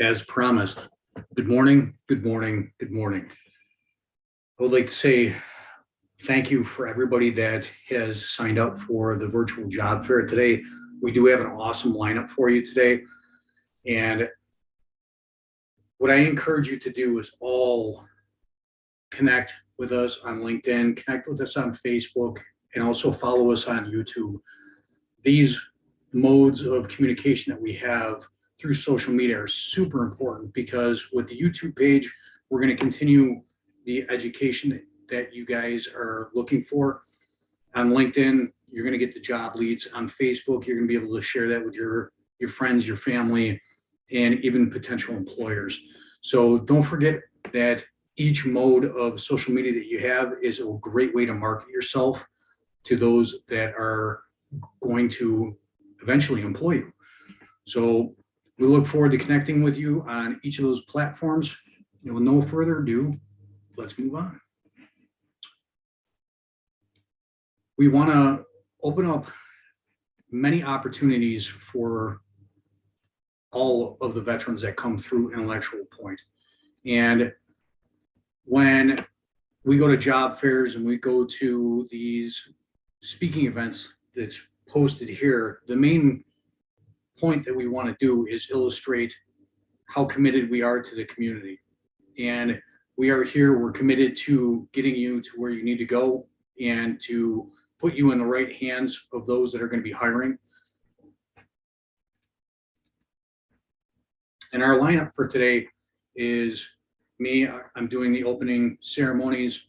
As promised, good morning, good morning, good morning. I would like to say thank you for everybody that has signed up for the virtual job fair today. We do have an awesome lineup for you today. And what I encourage you to do is all connect with us on LinkedIn, connect with us on Facebook, and also follow us on YouTube. These modes of communication that we have through social media are super important, because with the YouTube page, we're going to continue the education that you guys are looking for. On LinkedIn, you're going to get the job leads. On Facebook, you're going to be able to share that with your friends, your family, and even potential employers. So don't forget that each mode of social media that you have is a great way to market yourself to those that are going to eventually employ you. So we look forward to connecting with you on each of those platforms. And with no further ado, let's move on. We want to open up many opportunities for all of the veterans that come through Intellectual Point. And when we go to job fairs and we go to these speaking events that's posted here, the main point that we want to do is illustrate how committed we are to the community. And we are here, we're committed to getting you to where you need to go and to put you in the right hands of those that are going to be hiring. And our lineup for today is me. I'm doing the opening ceremonies.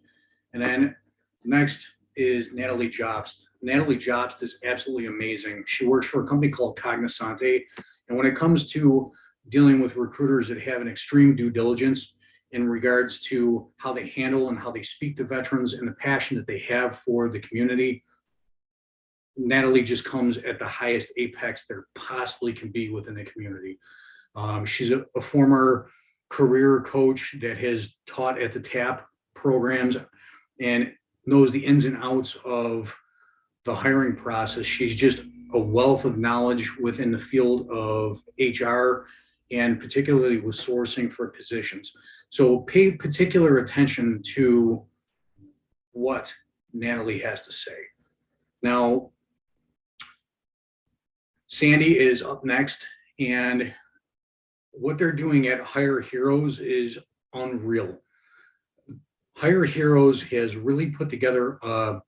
And then next is Natalie Jobst. Natalie Jobst is absolutely amazing. She works for a company called Cognosante. And when it comes to dealing with recruiters that have an extreme due diligence in regards to how they handle and how they speak to veterans and the passion that they have for the community, Natalie just comes at the highest apex there possibly can be within the community. She's a former career coach that has taught at the TAP programs and knows the ins and outs of the hiring process. She's just a wealth of knowledge within the field of HR and particularly with sourcing for positions. So pay particular attention to what Natalie has to say. Now, Sandy is up next, and what they're doing at Hire Heroes is unreal. Hire Heroes has really put together a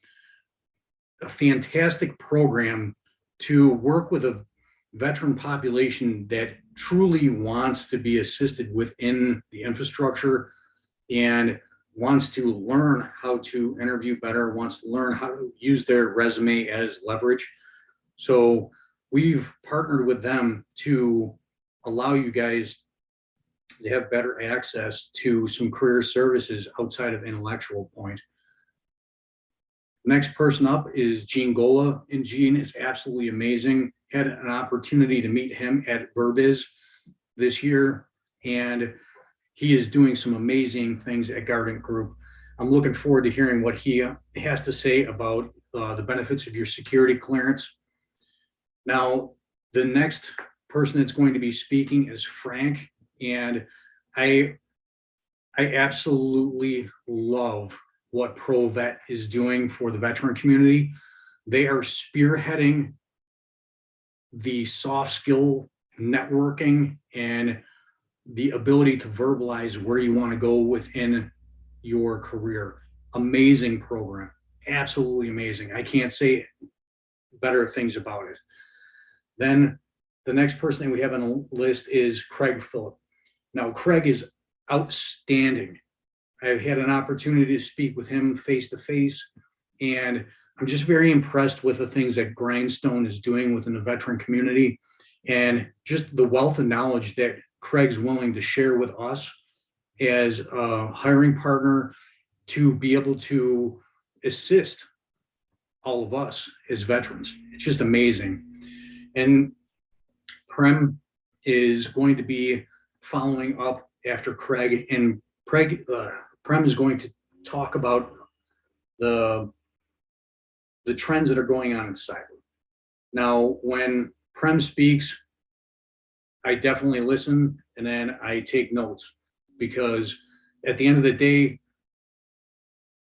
fantastic program to work with a veteran population that truly wants to be assisted within the infrastructure and wants to learn how to interview better, wants to learn how to use their resume as leverage. So we've partnered with them to allow you guys to have better access to some career services outside of Intellectual Point. Next person up is Gene Gola, and Gene is absolutely amazing. Had an opportunity to meet him at Burbiz this year, and he is doing some amazing things at Guardant Group. I'm looking forward to hearing what he has to say about the benefits of your security clearance. Now, the next person that's going to be speaking is Frank, and I absolutely love what ProVet is doing for the veteran community. They are spearheading the soft skill networking and the ability to verbalize where you want to go within your career. Amazing program, absolutely amazing. I can't say better things about it. Then the next person that we have on the list is Craig Phillip. Now, Craig is outstanding. I've had an opportunity to speak with him face to face, and I'm just very impressed with the things that Grindstone is doing within the veteran community and just the wealth of knowledge that Craig's willing to share with us as a hiring partner to be able to assist all of us as veterans. It's just amazing. And Prem is going to be following up after Craig, and Prem is going to talk about the trends that are going on in cyber. Now, when Prem speaks, I definitely listen, and then I take notes, because at the end of the day,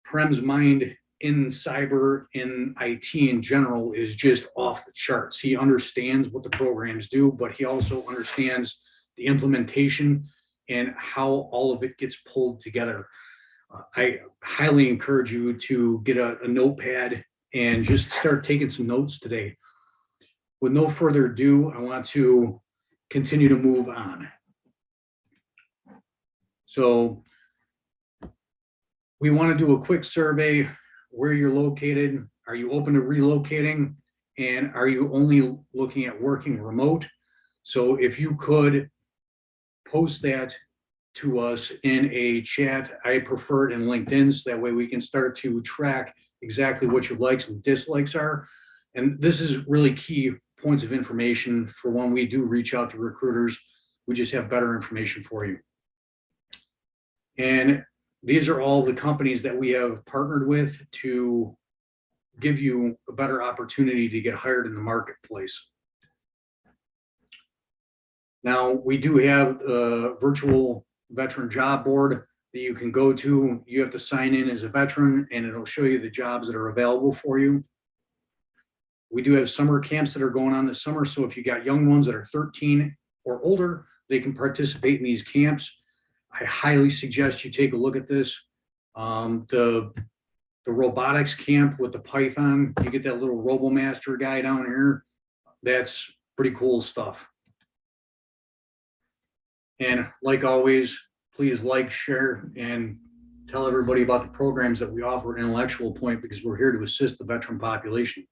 Prem's mind in cyber, in IT in general, is just off the charts. He understands what the programs do, but he also understands the implementation and how all of it gets pulled together. I highly encourage you to get a notepad and just start taking some notes today. With no further ado, I want to continue to move on. So we want to do a quick survey. Where you're located, are you open to relocating, and are you only looking at working remote? So if you could post that to us in a chat, I prefer it in LinkedIn, so that way we can start to track exactly what your likes and dislikes are. And this is really key points of information for when we do reach out to recruiters. We just have better information for you. And these are all the companies that we have partnered with to give you a better opportunity to get hired in the marketplace. Now, we do have a virtual veteran job board that you can go to. You have to sign in as a veteran, and it'll show you the jobs that are available for you. We do have summer camps that are going on this summer. So if you got young ones that are 13 or older, they can participate in these camps. I highly suggest you take a look at this. The robotics camp with the Python, you get that little RoboMaster guy down here. That's pretty cool stuff. And like always, please like, share, and tell everybody about the programs that we offer at Intellectual Point, because we're here to assist the veteran population.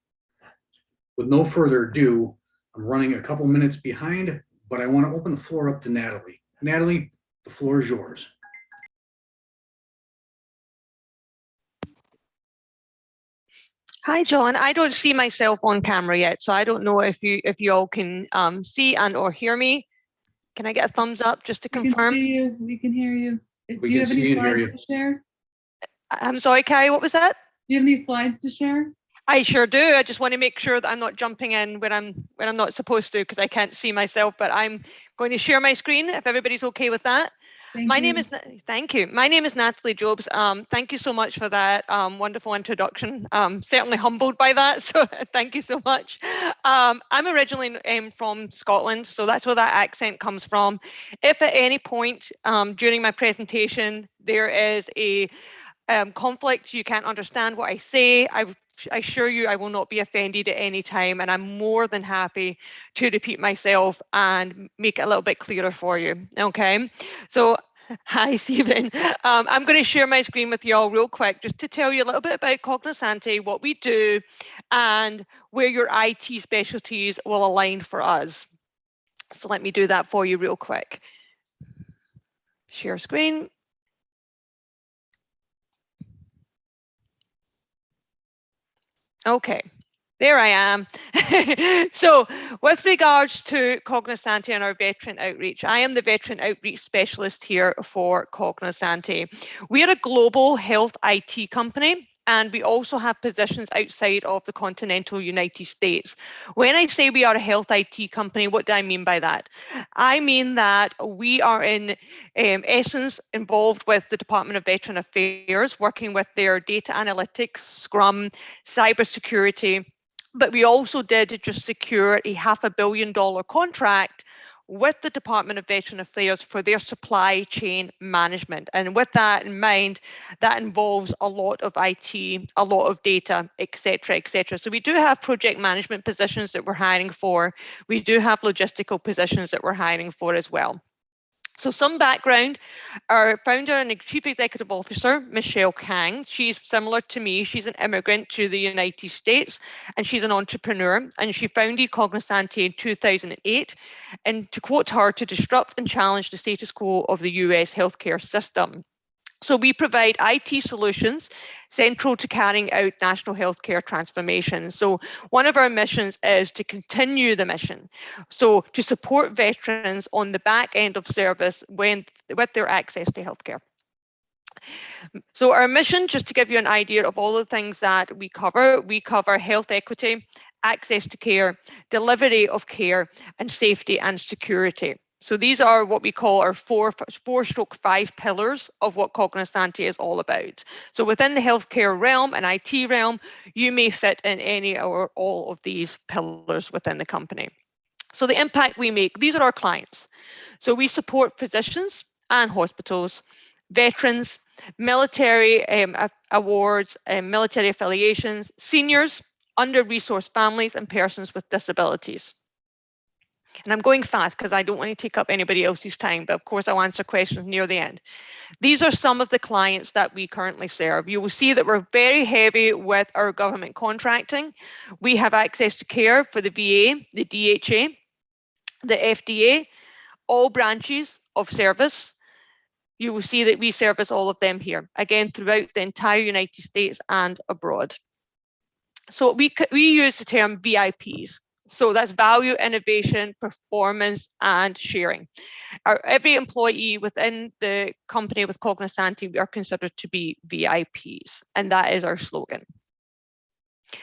With no further ado, I'm running a couple minutes behind, but I want to open the floor up to Natalie. Natalie, the floor is yours. Hi, John. I don't see myself on camera yet, so I don't know if you all can see and or hear me. Can I get a thumbs up just to confirm? We can see you. We can hear you. Do you have any slides to share? I'm sorry, Carrie, what was that? Do you have any slides to share? I sure do. I just want to make sure that I'm not jumping in when I'm not supposed to, because I can't see myself, but I'm going to share my screen if everybody's okay with that. Thank you. My name is Natalie Jobs. Thank you so much for that wonderful introduction. Certainly humbled by that, so thank you so much. I'm originally from Scotland, so that's where that accent comes from. If at any point during my presentation there is a conflict, you can't understand what I say, I assure you I will not be offended at any time, and I'm more than happy to repeat myself and make it a little bit clearer for you. Okay, so hi Stephen. I'm going to share my screen with you all real quick just to tell you a little bit about Cognosante, what we do, and where your IT specialties will align for us. So let me do that for you real quick. Share screen. Okay, there I am. So with regards to Cognosante and our veteran outreach, I am the veteran outreach specialist here for Cognosante. We are a global health IT company, and we also have positions outside of the continental United States. When I say we are a health IT company, what do I mean by that? I mean that we are in essence involved with the Department of Veteran Affairs, working with their data analytics, Scrum, cybersecurity, but we also did just secure a $500 million contract with the Department of Veteran Affairs for their supply chain management. And with that in mind, that involves a lot of IT, a lot of data, et cetera, et cetera. So we do have project management positions that we're hiring for. We do have logistical positions that we're hiring for as well. So some background, our founder and chief executive officer, Michelle Kang, she's similar to me. She's an immigrant to the United States, and she's an entrepreneur, and she founded Cognosante in 2008. And to quote her, to disrupt and challenge the status quo of the US healthcare system. So we provide IT solutions central to carrying out national healthcare transformation. So one of our missions is to continue the mission. So to support veterans on the back end of service with their access to healthcare. So our mission, just to give you an idea of all the things that we cover health equity, access to care, delivery of care, and safety and security. So these are what we call our 4/5 pillars of what Cognosante is all about. So within the healthcare realm and IT realm, you may fit in any or all of these pillars within the company. So the impact we make, these are our clients. So we support physicians and hospitals, veterans, military awards, military affiliations, seniors, under-resourced families, and persons with disabilities. And I'm going fast because I don't want to take up anybody else's time, but of course I'll answer questions near the end. These are some of the clients that we currently serve. You will see that we're very heavy with our government contracting. We have access to care for the VA, the DHA, the FDA, all branches of service. You will see that we service all of them here, again, throughout the entire United States and abroad. So we use the term VIPs. So that's value, innovation, performance, and sharing. Every employee within the company with Cognosante, we are considered to be VIPs, and that is our slogan.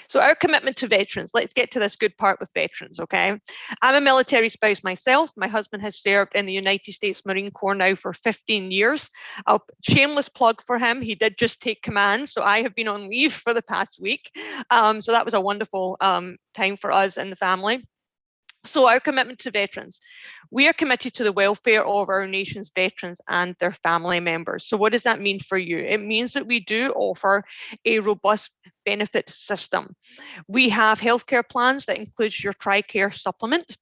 So our commitment to veterans, let's get to this good part with veterans, okay? I'm a military spouse myself. My husband has served in the United States Marine Corps now for 15 years. Shameless plug for him, he did just take command, so I have been on leave for the past week. So that was a wonderful time for us and the family. So our commitment to veterans, we are committed to the welfare of our nation's veterans and their family members. So what does that mean for you? It means that we do offer a robust benefit system. We have healthcare plans that includes your TRICARE supplement,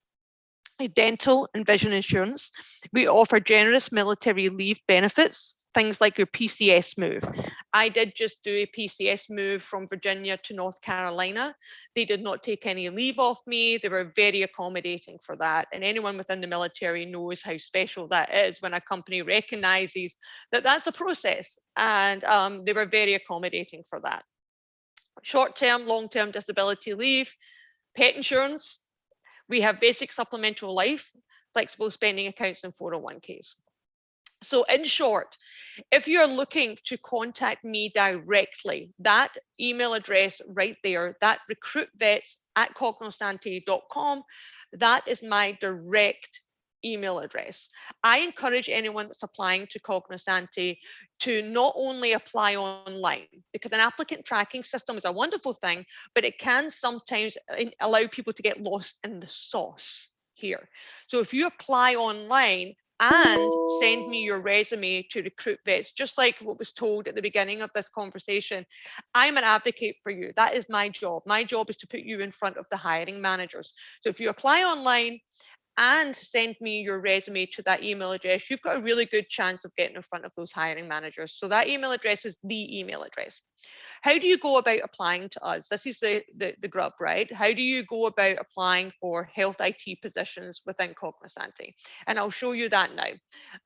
dental and vision insurance. We offer generous military leave benefits, things like your PCS move. I did just do a PCS move from Virginia to North Carolina. They did not take any leave off me. They were very accommodating for that. And anyone within the military knows how special that is when a company recognizes that that's a process. And they were very accommodating for that. Short-term, long-term disability leave, pet insurance. We have basic supplemental life, flexible spending accounts, and 401ks. So in short, if you're looking to contact me directly, that email address right there, that recruitvets@cognosante.com, that is my direct email address. I encourage anyone that's applying to Cognosante to not only apply online, because an applicant tracking system is a wonderful thing, but it can sometimes allow people to get lost in the sauce here. So if you apply online and send me your resume to Recruit Vets, just like what was told at the beginning of this conversation, I'm an advocate for you. That is my job. My job is to put you in front of the hiring managers. So if you apply online and send me your resume to that email address, you've got a really good chance of getting in front of those hiring managers. So that email address is the email address. How do you go about applying to us? This is the grub, right? How do you go about applying for health IT positions within Cognosante? And I'll show you that now.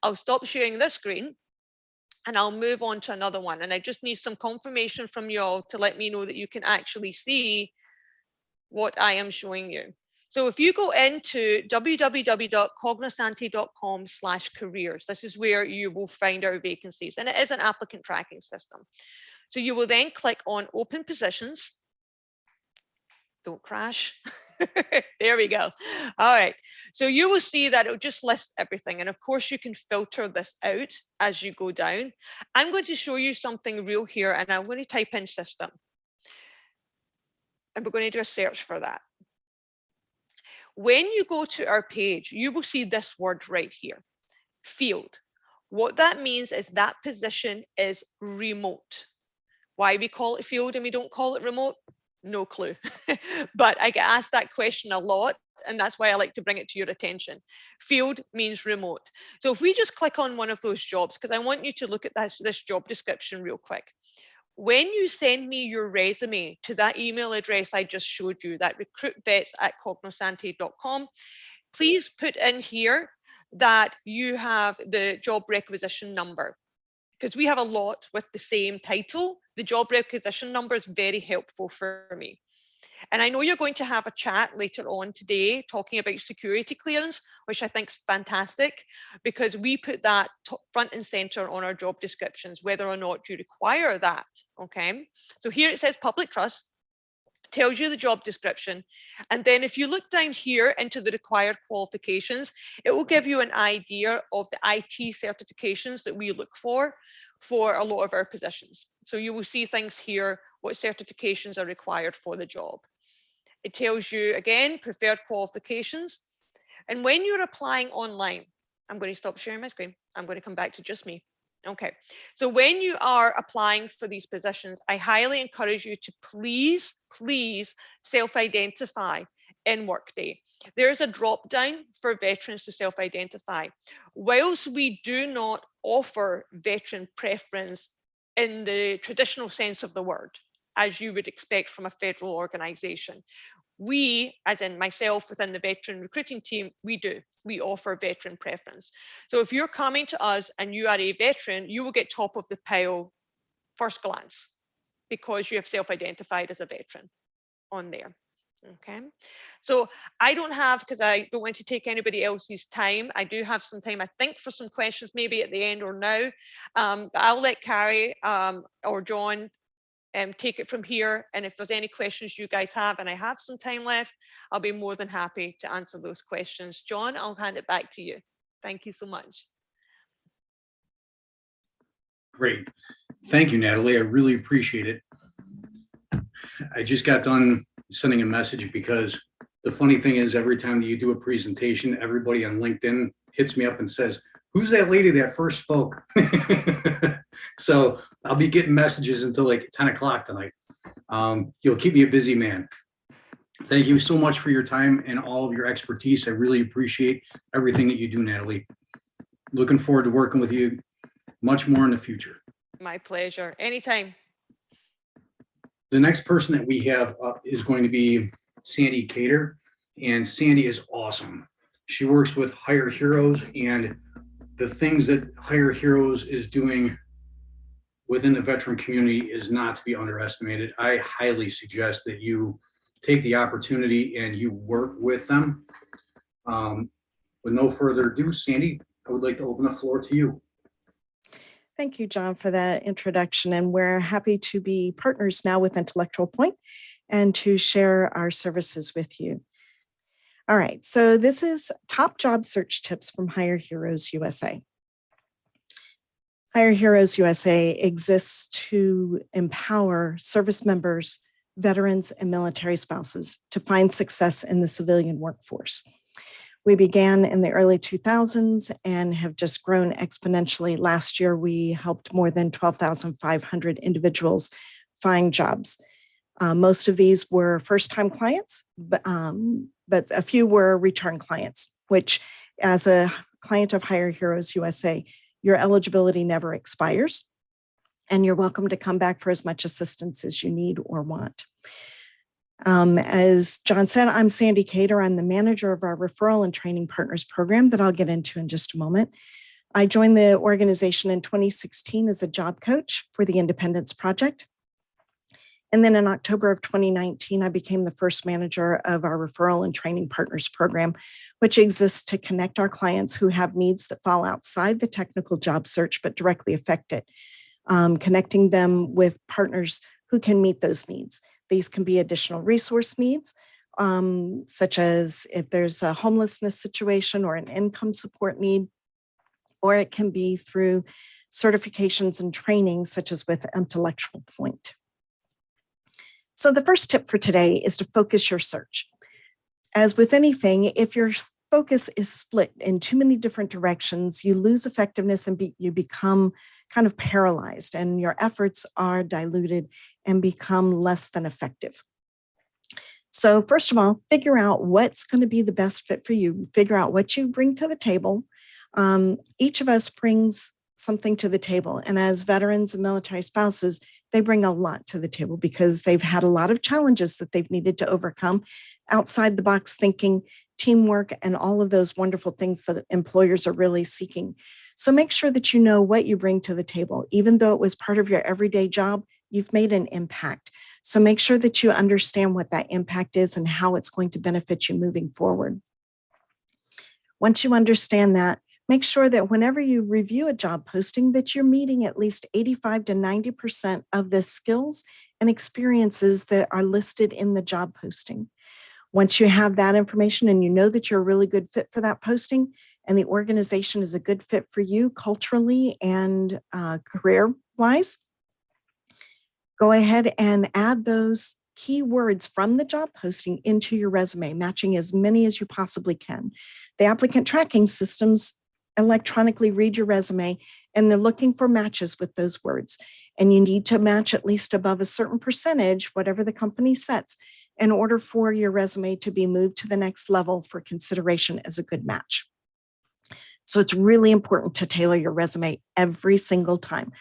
I'll stop sharing this screen and I'll move on to another one. And I just need some confirmation from you all to let me know that you can actually see what I am showing you. So if you go into www.cognosante.com/careers, this is where you will find our vacancies, and it is an applicant tracking system. So you will then click on open positions. Don't crash. There we go. All right. So you will see that it'll just list everything. And of course, you can filter this out as you go down. I'm going to show you something real here, and I'm going to type in system. And we're going to do a search for that. When you go to our page, you will see this word right here, field. What that means is that position is remote. Why we call it field and we don't call it remote? No clue. But I get asked that question a lot, and that's why I like to bring it to your attention. Field means remote. So if we just click on one of those jobs, because I want you to look at this job description real quick. When you send me your resume to that email address I just showed you, that recruitvets@cognosante.com, please put in here that you have the job requisition number, because we have a lot with the same title. The job requisition number is very helpful for me. And I know you're going to have a chat later on today talking about security clearance, which I think is fantastic, because we put that front and center on our job descriptions, whether or not you require that. Okay. So here it says public trust, tells you the job description. And then if you look down here into the required qualifications, it will give you an idea of the IT certifications that we look for a lot of our positions. So you will see things here, what certifications are required for the job. It tells you, again, preferred qualifications. And when you're applying online, I'm going to stop sharing my screen. I'm going to come back to just me. Okay, so when you are applying for these positions, I highly encourage you to please self-identify in Workday. There's a drop down for veterans to self-identify. Whilst we do not offer veteran preference in the traditional sense of the word, as you would expect from a federal organization, we, as in myself within the veteran recruiting team, we offer veteran preference. So if you're coming to us and you are a veteran, you will get top of the pile first glance because you have self-identified as a veteran on there. Okay, so I don't have, because I don't want to take anybody else's time, I do have some time, I think, for some questions maybe at the end or now, but I'll let Carrie or John take it from here. And if there's any questions you guys have, and I have some time left, I'll be more than happy to answer those questions. John, I'll hand it back to you. Thank you so much. Great. Thank you, Natalie. I really appreciate it. I just got done sending a message because the funny thing is, every time that you do a presentation, everybody on LinkedIn hits me up and says, "Who's that lady that first spoke?" So I'll be getting messages until like 10 o'clock tonight. You'll keep me a busy man. Thank you so much for your time and all of your expertise. I really appreciate everything that you do, Natalie. Looking forward to working with you much more in the future. My pleasure. Anytime. The next person that we have up is going to be Sandy Cater, and Sandy is awesome. She works with Hire Heroes, and the things that Hire Heroes is doing within the veteran community is not to be underestimated. I highly suggest that you take the opportunity and you work with them. With no further ado, Sandy, I would like to open the floor to you. Thank you, John, for that introduction. And we're happy to be partners now with Intellectual Point and to share our services with you. All right, so this is top job search tips from Hire Heroes USA. Hire Heroes USA exists to empower service members, veterans, and military spouses to find success in the civilian workforce. We began in the early 2000s and have just grown exponentially. Last year, we helped more than 12,500 individuals find jobs. Most of these were first-time clients, but a few were return clients, which as a client of Hire Heroes USA, your eligibility never expires, and you're welcome to come back for as much assistance as you need or want. As John said, I'm Sandy Cater. I'm the manager of our Referral and Training Partners program that I'll get into in just a moment. I joined the organization in 2016 as a job coach for the Independence Project. And then in October of 2019, I became the first manager of our Referral and Training Partners program, which exists to connect our clients who have needs that fall outside the technical job search but directly affect it, connecting them with partners who can meet those needs. These can be additional resource needs, such as if there's a homelessness situation or an income support need, or it can be through certifications and training, such as with Intellectual Point. So the first tip for today is to focus your search. As with anything, if your focus is split in too many different directions, you lose effectiveness and you become kind of paralyzed, and your efforts are diluted and become less than effective. So first of all, figure out what's going to be the best fit for you. Figure out what you bring to the table. Each of us brings something to the table. And as veterans and military spouses, they bring a lot to the table because they've had a lot of challenges that they've needed to overcome, outside the box thinking, teamwork, and all of those wonderful things that employers are really seeking. So make sure that you know what you bring to the table. Even though it was part of your everyday job, you've made an impact. So make sure that you understand what that impact is and how it's going to benefit you moving forward. Once you understand that, make sure that whenever you review a job posting that you're meeting at least 85 to 90% of the skills and experiences that are listed in the job posting. Once you have that information and you know that you're a really good fit for that posting and the organization is a good fit for you culturally and career-wise, go ahead and add those keywords from the job posting into your resume, matching as many as you possibly can. The applicant tracking systems electronically read your resume and they're looking for matches with those words. And you need to match at least above a certain percentage, whatever the company sets, in order for your resume to be moved to the next level for consideration as a good match. So it's really important to tailor your resume every single time.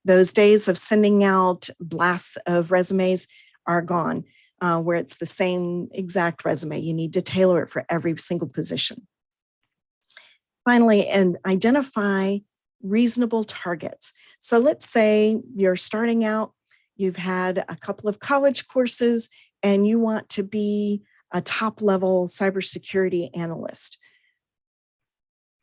Those days of sending out blasts of resumes are gone, where it's the same exact resume. You need to tailor it for every single position. Finally, and identify reasonable targets. So let's say you're starting out, you've had a couple of college courses, and you want to be a top-level cybersecurity analyst.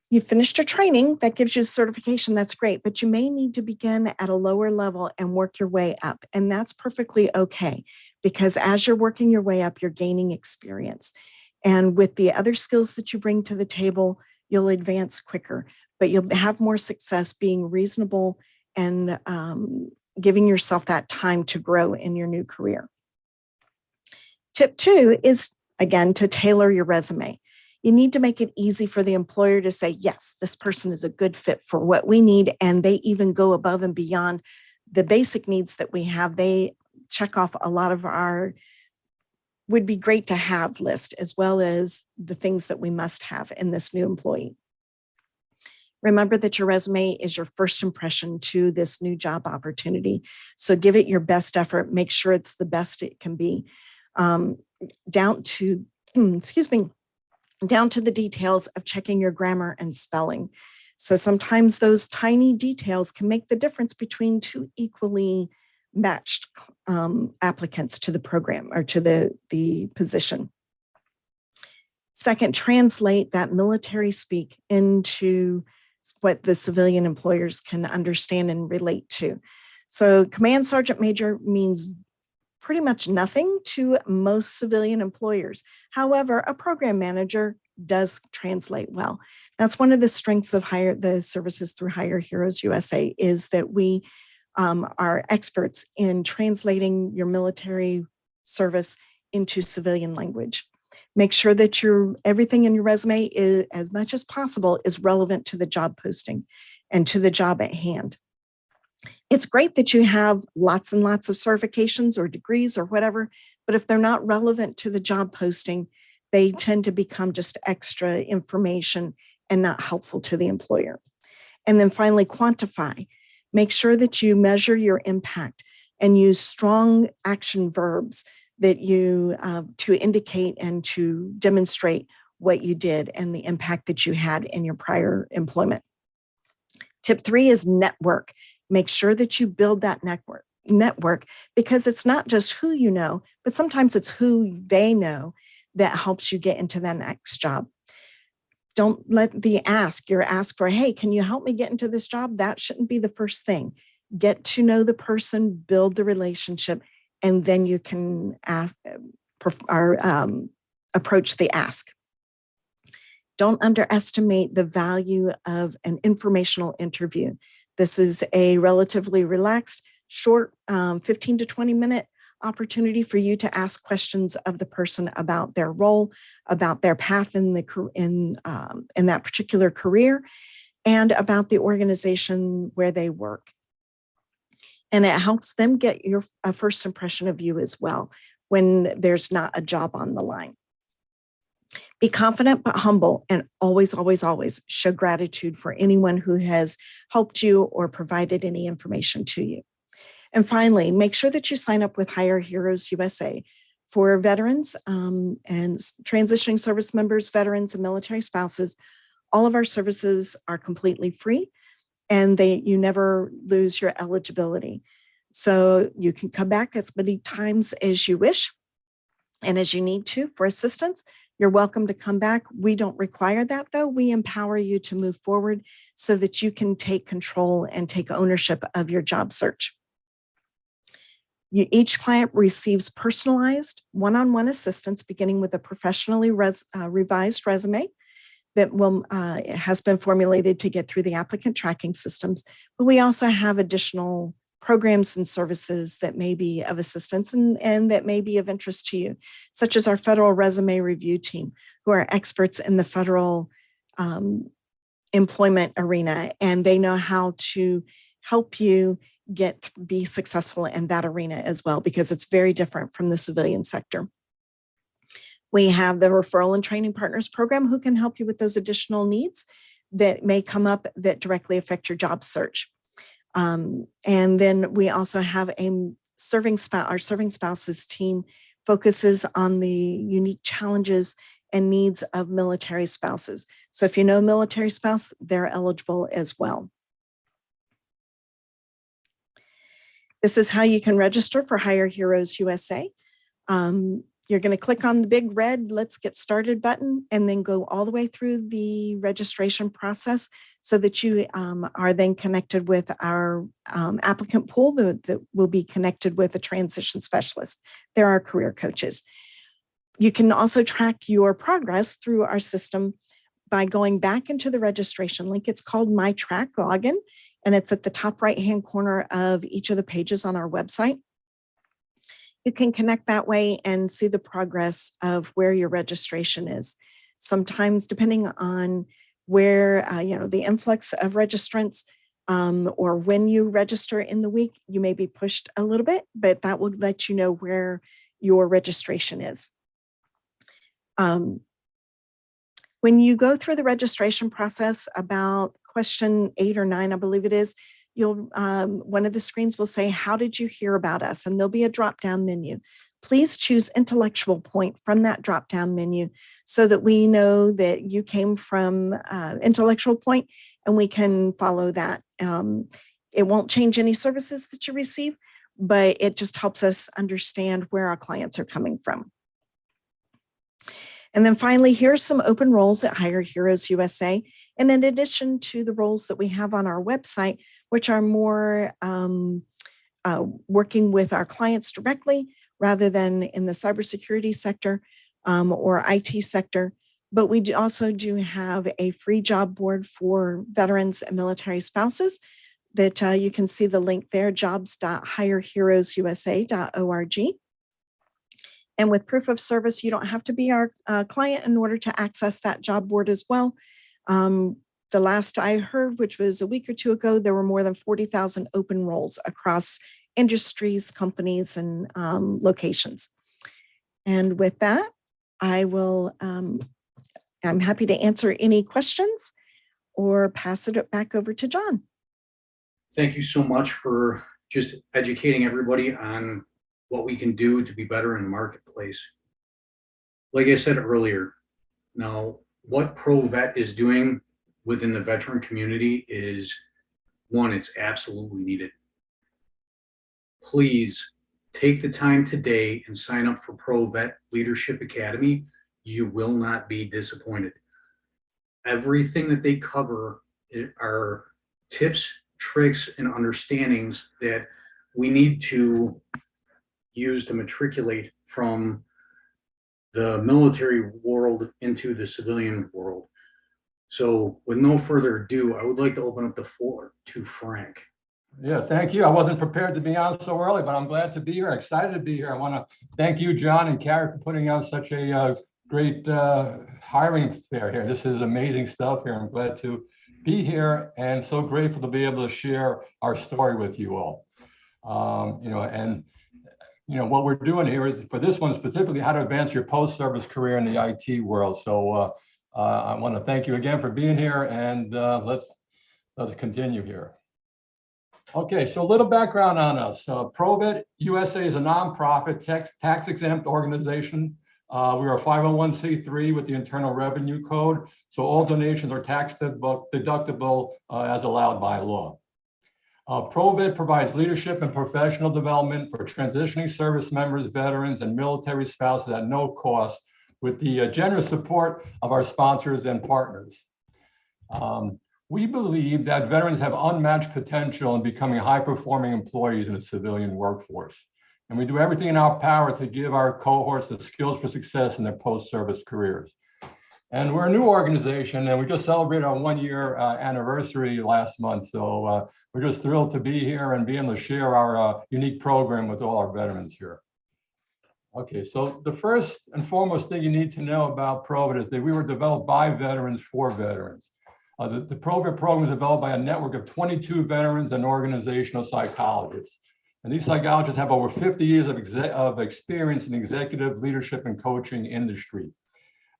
You finished your training, that gives you a certification, that's great, but you may need to begin at a lower level and work your way up. And that's perfectly okay, because as you're working your way up, you're gaining experience. And with the other skills that you bring to the table, you'll advance quicker, but you'll have more success being reasonable and giving yourself that time to grow in your new career. Tip 2 is, again, to tailor your resume. You need to make it easy for the employer to say, yes, this person is a good fit for what we need, and they even go above and beyond the basic needs that we have. They check off a lot of our would be great to have list, as well as the things that we must have in this new employee. Remember that your resume is your first impression to this new job opportunity. So give it your best effort. Make sure it's the best it can be. Down to the details of checking your grammar and spelling. So sometimes those tiny details can make the difference between two equally matched applicants to the program or to the position. Second, translate that military speak into what the civilian employers can understand and relate to. So command sergeant major means pretty much nothing to most civilian employers. However, a program manager does translate well. That's one of the strengths of the services through Hire Heroes USA, is that we are experts in translating your military service into civilian language. Make sure that everything in your resume is, as much as possible, is relevant to the job posting and to the job at hand. It's great that you have lots and lots of certifications or degrees or whatever, but if they're not relevant to the job posting, they tend to become just extra information and not helpful to the employer. And then finally, quantify. Make sure that you measure your impact and use strong action verbs that you to indicate and to demonstrate what you did and the impact that you had in your prior employment. Tip 3 is network. Make sure that you build that network, because it's not just who you know, but sometimes it's who they know that helps you get into that next job. Don't let your ask for, hey, can you help me get into this job? That shouldn't be the first thing. Get to know the person, build the relationship, and then you can approach the ask. Don't underestimate the value of an informational interview. This is a relatively relaxed, short 15 to 20 minute opportunity for you to ask questions of the person about their role, about their path in that particular career, and about the organization where they work. And it helps them get a first impression of you as well when there's not a job on the line. Be confident but humble, and always, always, always show gratitude for anyone who has helped you or provided any information to you. And finally, make sure that you sign up with Hire Heroes USA for veterans and transitioning service members, veterans, and military spouses. All of our services are completely free, and you never lose your eligibility. So you can come back as many times as you wish and as you need to for assistance. You're welcome to come back. We don't require that, though. We empower you to move forward so that you can take control and take ownership of your job search. Each client receives personalized one-on-one assistance, beginning with a professionally revised resume that has been formulated to get through the applicant tracking systems. But we also have additional programs and services that may be of assistance and that may be of interest to you, such as our federal resume review team, who are experts in the federal employment arena, and they know how to help you be successful in that arena as well, because it's very different from the civilian sector. We have the Referral and Training Partners program, who can help you with those additional needs that may come up that directly affect your job search. And then we also have our Serving Spouses team focuses on the unique challenges and needs of military spouses. So if you know a military spouse, they're eligible as well. This is how you can register for Hire Heroes USA. You're going to click on the big red Let's Get Started button and then go all the way through the registration process so that you are then connected with our applicant pool that will be connected with a transition specialist. There are career coaches. You can also track your progress through our system by going back into the registration link. It's called My Track Login, and it's at the top right-hand corner of each of the pages on our website. You can connect that way and see the progress of where your registration is. Sometimes, depending on where, the influx of registrants or when you register in the week, you may be pushed a little bit, but that will let you know where your registration is. When you go through the registration process, about question 8 or 9, I believe it is, one of the screens will say, how did you hear about us? And there'll be a drop-down menu. Please choose Intellectual Point from that drop-down menu so that we know that you came from Intellectual Point and we can follow that. It won't change any services that you receive, but it just helps us understand where our clients are coming from. And then finally, here's some open roles at Hire Heroes USA. And in addition to the roles that we have on our website, which are more working with our clients directly rather than in the cybersecurity sector or IT sector. But we also do have a free job board for veterans and military spouses that you can see the link there, jobs.hireheroesusa.org. And with proof of service, you don't have to be our client in order to access that job board as well. The last I heard, which was a week or two ago, there were more than 40,000 open roles across industries, companies, and locations. And with that, I'm happy to answer any questions or pass it back over to John. Thank you so much for just educating everybody on what we can do to be better in the marketplace. Like I said earlier, now what ProVet is doing within the veteran community is, one, it's absolutely needed. Please take the time today and sign up for ProVet Leadership Academy. You will not be disappointed. Everything that they cover are tips, tricks, and understandings that we need to use to matriculate from the military world into the civilian world. So with no further ado, I would like to open up the floor to Frank. Yeah, thank you. I wasn't prepared to be on so early, but I'm glad to be here. Excited to be here. I want to thank you, John and Carrie, for putting on such a great hiring fair here. This is amazing stuff here. I'm glad to be here and so grateful to be able to share our story with you all. What we're doing here is, for this one specifically, how to advance your post-service career in the IT world. So I want to thank you again for being here, and let's continue here. Okay, so a little background on us. ProVet USA is a nonprofit tax-exempt organization. We are a 501c3 with the Internal Revenue Code, so all donations are tax deductible as allowed by law. ProVet provides leadership and professional development for transitioning service members, veterans, and military spouses at no cost, with the generous support of our sponsors and partners. We believe that veterans have unmatched potential in becoming high-performing employees in the civilian workforce. And we do everything in our power to give our cohorts the skills for success in their post-service careers. And we're a new organization, and we just celebrated our 1-year anniversary last month. So we're just thrilled to be here and be able to share our unique program with all our veterans here. Okay, so the first and foremost thing you need to know about ProVet is that we were developed by veterans for veterans. The ProVet program is developed by a network of 22 veterans and organizational psychologists. And these psychologists have over 50 years of experience in executive leadership and coaching industry.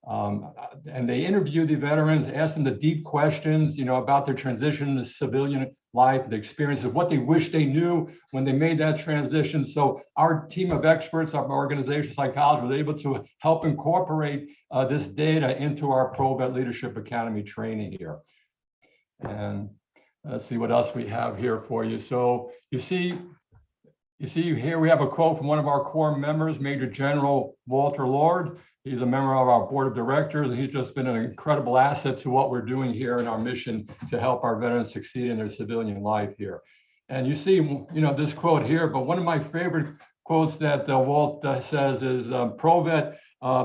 And they interview the veterans, ask them the deep questions, about their transition to civilian life, the experiences, what they wish they knew when they made that transition. So our team of experts, our organizational psychologists, was able to help incorporate this data into our ProVet Leadership Academy training here. And let's see what else we have here for you. So you see here we have a quote from one of our core members, Major General Walter Lord. He's a member of our board of directors, and he's just been an incredible asset to what we're doing here in our mission to help our veterans succeed in their civilian life here. And you see, this quote here, but one of my favorite quotes that Walt says is, ProVet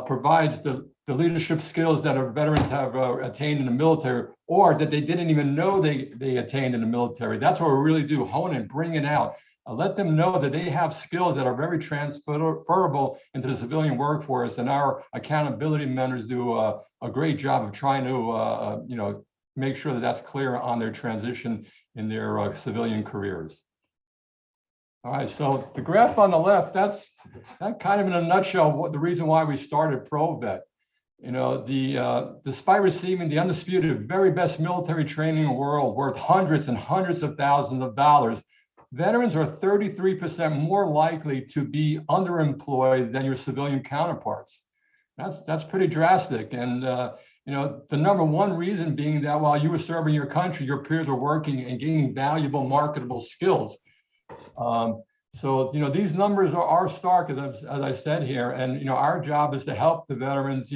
provides the leadership skills that our veterans have attained in the military, or that they didn't even know they attained in the military. That's what we really do, hone and bring it out. Let them know that they have skills that are very transferable into the civilian workforce, and our accountability mentors do a great job of trying to make sure that that's clear on their transition in their civilian careers. All right, so the graph on the left, that kind of in a nutshell what the reason why we started ProVet. Despite receiving the undisputed very best military training in the world, worth hundreds and hundreds of thousands of dollars, veterans are 33% more likely to be underemployed than your civilian counterparts. That's pretty drastic. And the number one reason being that while you were serving your country, your peers are working and gaining valuable, marketable skills. So these numbers are stark, as I said here, and our job is to help the veterans,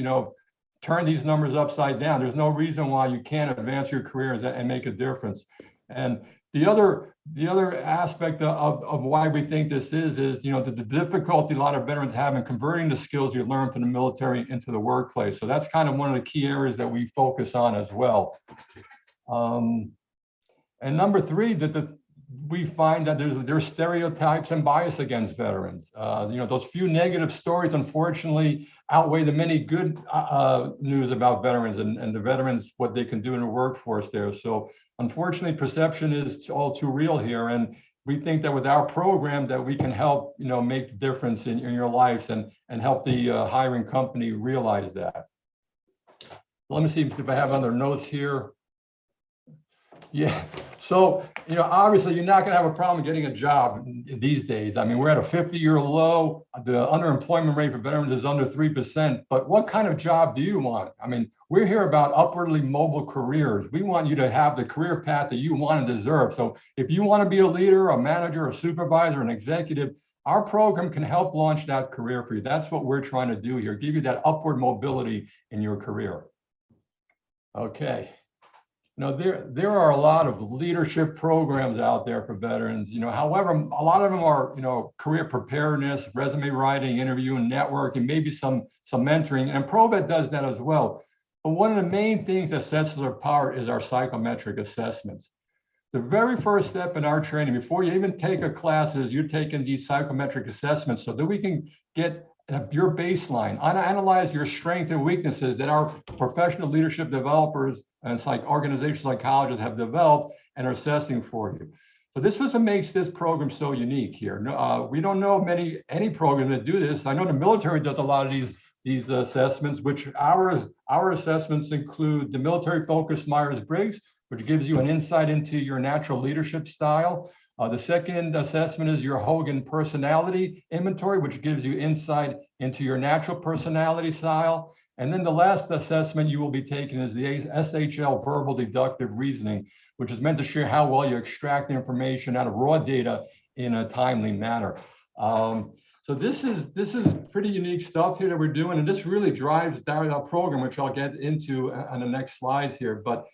turn these numbers upside down. There's no reason why you can't advance your careers and make a difference. And the other aspect of why we think this is the difficulty a lot of veterans have in converting the skills you learn from the military into the workplace. So that's kind of one of the key areas that we focus on as well. And number three, we find that there's stereotypes and bias against veterans. Those few negative stories, unfortunately, outweigh the many good news about veterans and the veterans, what they can do in the workforce there. So unfortunately, perception is all too real here. And we think that with our program that we can help, make the difference in your lives and help the hiring company realize that. Let me see if I have other notes here. Yeah, so, obviously you're not going to have a problem getting a job these days. I mean, we're at a 50-year low. The underemployment rate for veterans is under 3%, but what kind of job do you want? I mean, we're here about upwardly mobile careers. We want you to have the career path that you want and deserve. So if you want to be a leader, a manager, a supervisor, an executive, our program can help launch that career for you. That's what we're trying to do here, give you that upward mobility in your career. Okay. There are a lot of leadership programs out there for veterans. However, a lot of them are, career preparedness, resume writing, interviewing, networking, maybe some mentoring, and ProVet does that as well. But one of the main things that sets us apart is our psychometric assessments. The very first step in our training, before you even take a class, is you're taking these psychometric assessments so that we can get your baseline, analyze your strengths and weaknesses that our professional leadership developers and organizational psychologists have developed and are assessing for you. So this is what makes this program so unique here. We don't know any program that do this. I know the military does a lot of these assessments, which our assessments include the military focused Myers-Briggs, which gives you an insight into your natural leadership style. The second assessment is your Hogan personality inventory, which gives you insight into your natural personality style. And then the last assessment you will be taking is the SHL verbal deductive reasoning, which is meant to share how well you extract information out of raw data in a timely manner. So this is pretty unique stuff here that we're doing, and this really drives our program, which I'll get into on the next slides here. But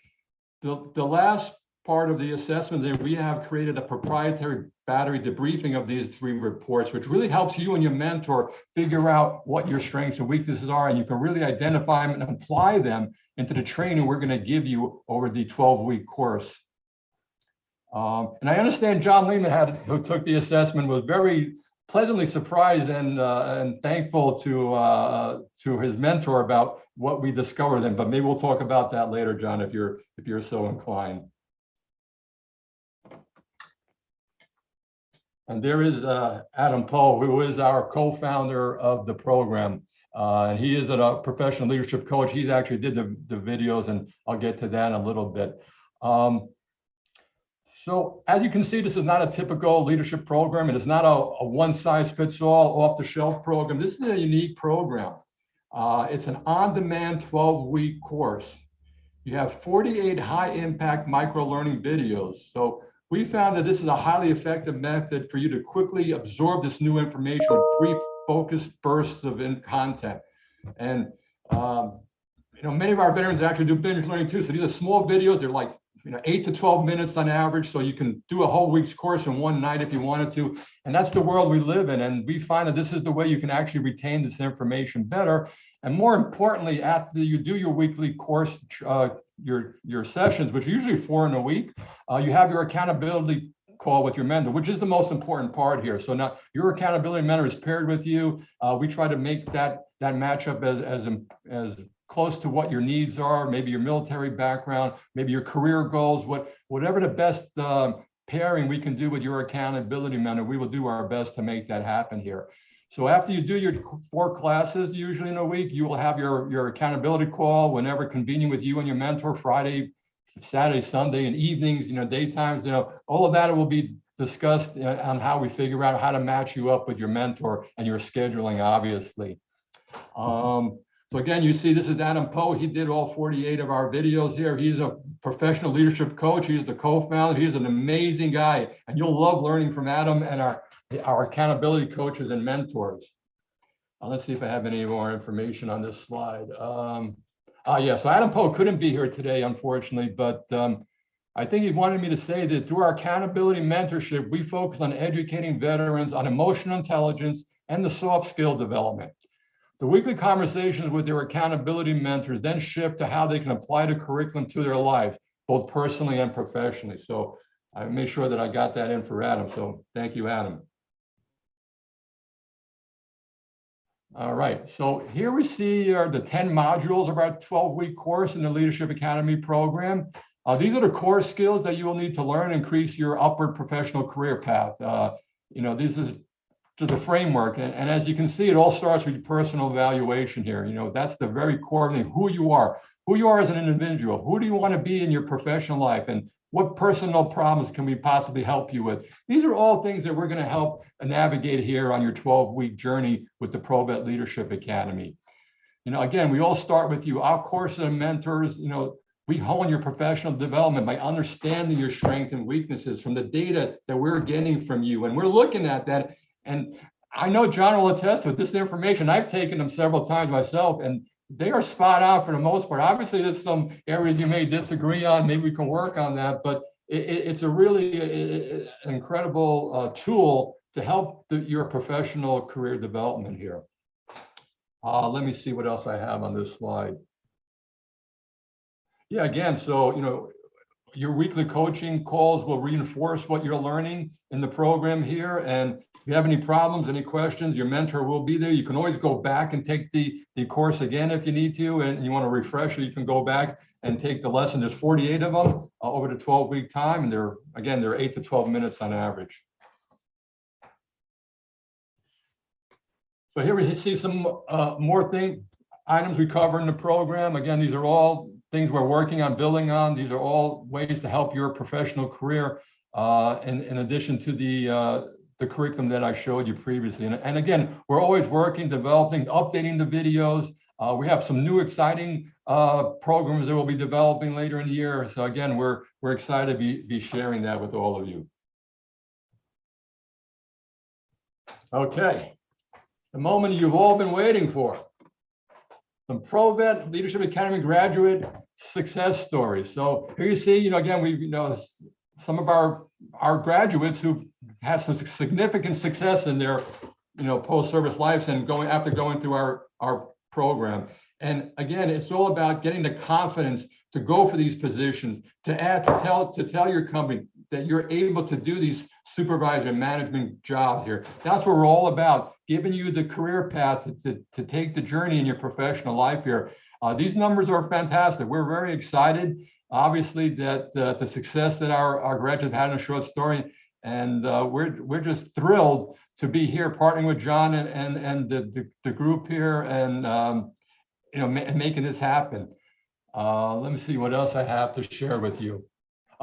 the last part of the assessment that we have created a proprietary battery debriefing of these 3 reports, which really helps you and your mentor figure out what your strengths and weaknesses are, and you can really identify them and apply them into the training we're going to give you over the 12-week course. And I understand John Lehman, who took the assessment, was very pleasantly surprised and thankful to his mentor about what we discovered then. But maybe we'll talk about that later, John, if you're so inclined. And there is Adam Poe, who is our co-founder of the program. And he is a professional leadership coach. He's actually did the videos, and I'll get to that in a little bit. So as you can see, this is not a typical leadership program. It is not a one-size-fits-all off-the-shelf program. This is a unique program. It's an on-demand 12-week course. You have 48 high-impact micro-learning videos. So we found that this is a highly effective method for you to quickly absorb this new information with brief, focused bursts of content. And many of our veterans actually do binge learning too. So these are small videos. They're like 8 to 12 minutes on average. So you can do a whole week's course in one night if you wanted to. And that's the world we live in. And we find that this is the way you can actually retain this information better. And more importantly, after you do your weekly course, your sessions, which are usually 4 in a week, you have your accountability call with your mentor, which is the most important part here. So now your accountability mentor is paired with you. We try to make that matchup as close to what your needs are, maybe your military background, maybe your career goals, whatever the best pairing we can do with your accountability mentor, we will do our best to make that happen here. So after you do your 4 classes, usually in a week, you will have your accountability call whenever convenient with you and your mentor, Friday, Saturday, Sunday, and evenings, daytimes, all of that will be discussed on how we figure out how to match you up with your mentor and your scheduling, obviously. So again, you see, this is Adam Poe. He did all 48 of our videos here. He's a professional leadership coach. He's the co-founder. He's an amazing guy, and you'll love learning from Adam and our accountability coaches and mentors. Let's see if I have any more information on this slide. Yeah, so Adam Poe couldn't be here today, unfortunately, but I think he wanted me to say that through our accountability mentorship, we focus on educating veterans on emotional intelligence and the soft skill development. The weekly conversations with their accountability mentors then shift to how they can apply the curriculum to their life, both personally and professionally. So I made sure that I got that in for Adam. So thank you, Adam. All right, so here we see the 10 modules of our 12-week course in the Leadership Academy program. These are the core skills that you will need to learn and increase your upward professional career path. This is to the framework. And as you can see, it all starts with your personal evaluation here. That's the very core thing, who you are as an individual. Who do you want to be in your professional life? And what personal problems can we possibly help you with? These are all things that we're going to help navigate here on your 12-week journey with the ProVet Leadership Academy. Again, we all start with you. Our course of mentors, we hone your professional development by understanding your strengths and weaknesses from the data that we're getting from you. And we're looking at that. And I know John will attest with this information. I've taken them several times myself, and they are spot on for the most part. Obviously, there's some areas you may disagree on. Maybe we can work on that, but it's a really incredible tool to help your professional career development here. Let me see what else I have on this slide. Yeah, again, so, your weekly coaching calls will reinforce what you're learning in the program here. And if you have any problems, any questions, your mentor will be there. You can always go back and take the course again if you need to, and you want to refresh it, you can go back and take the lesson. There's 48 of them over the 12-week time, and they're 8 to 12 minutes on average. So here we see some more items we cover in the program. Again, these are all things we're working on, building on. These are all ways to help your professional career in addition to the curriculum that I showed you previously. And again, we're always working, developing, updating the videos. We have some new exciting programs that we'll be developing later in the year. So again, we're excited to be sharing that with all of you. Okay, the moment you've all been waiting for. some ProVet Leadership Academy graduate success stories. So here you see, again, some of our graduates who had some significant success in their, post-service lives and after going through our program. And again, it's all about getting the confidence to go for these positions, to tell your company that you're able to do these supervisor and management jobs here. That's what we're all about, giving you the career path to take the journey in your professional life here. These numbers are fantastic. We're very excited, obviously, that the success that our graduates had in a short story. And we're just thrilled to be here partnering with John and the group here and making this happen. Let me see what else I have to share with you.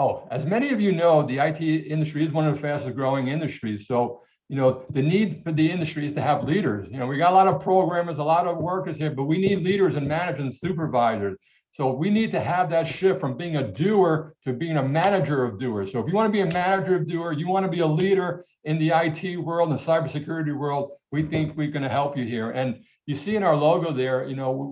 Oh, as many of you know, the IT industry is one of the fastest growing industries. So, the need for the industry is to have leaders. We got a lot of programmers, a lot of workers here, but we need leaders and managers and supervisors. So we need to have that shift from being a doer to being a manager of doers. So if you want to be a manager of doer, you want to be a leader in the IT world and cybersecurity world, we think we're going to help you here. And you see in our logo there,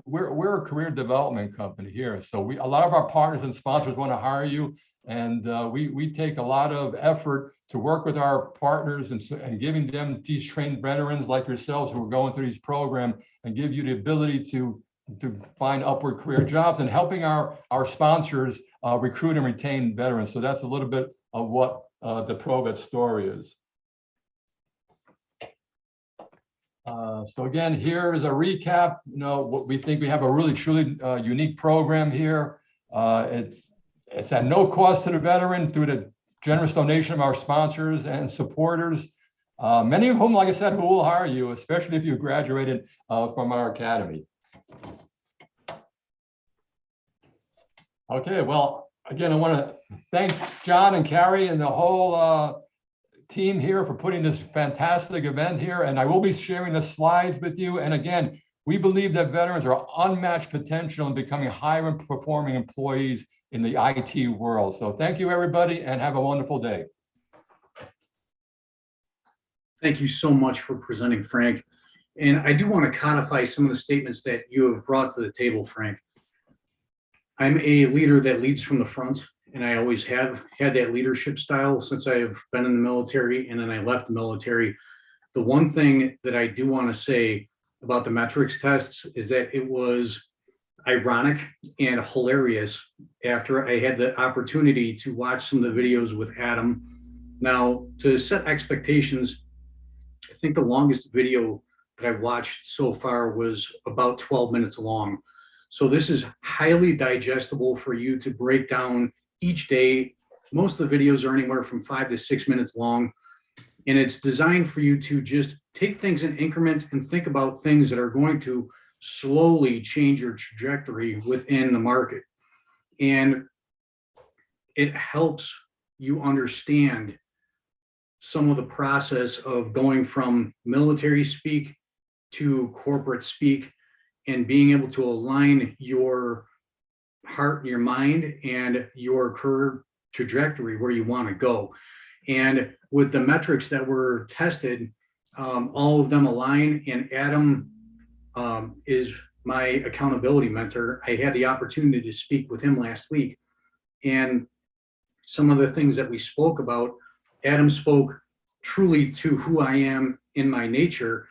we're a career development company here. So a lot of our partners and sponsors want to hire you. And we take a lot of effort to work with our partners and giving them these trained veterans like yourselves who are going through these programs and give you the ability to find upward career jobs and helping our sponsors recruit and retain veterans. So that's a little bit of what the ProVet story is. So again, here is a recap. What we think we have a really truly unique program here. It's at no cost to the veteran through the generous donation of our sponsors and supporters, many of whom, like I said, who will hire you, especially if you graduated from our academy. Okay, well, again, I want to thank John and Carrie and the whole team here for putting this fantastic event here. And I will be sharing the slides with you. And again, we believe that veterans are unmatched potential in becoming higher performing employees in the IT world. So thank you, everybody, and have a wonderful day. Thank you so much for presenting, Frank. And I do want to codify some of the statements that you have brought to the table, Frank. I'm a leader that leads from the front, and I always have had that leadership style since I've been in the military, and then I left the military. The one thing that I do want to say about the metrics tests is that it was ironic and hilarious after I had the opportunity to watch some of the videos with Adam. Now, to set expectations, I think the longest video that I've watched so far was about 12 minutes long. So this is highly digestible for you to break down each day. Most of the videos are anywhere from 5 to 6 minutes long. And it's designed for you to just take things in increment and think about things that are going to slowly change your trajectory within the market. And it helps you understand some of the process of going from military speak to corporate speak and being able to align your heart and your mind and your career trajectory where you want to go. And with the metrics that were tested, all of them align, and Adam is my accountability mentor. I had the opportunity to speak with him last week, and some of the things that we spoke about, Adam spoke truly to who I am in my nature.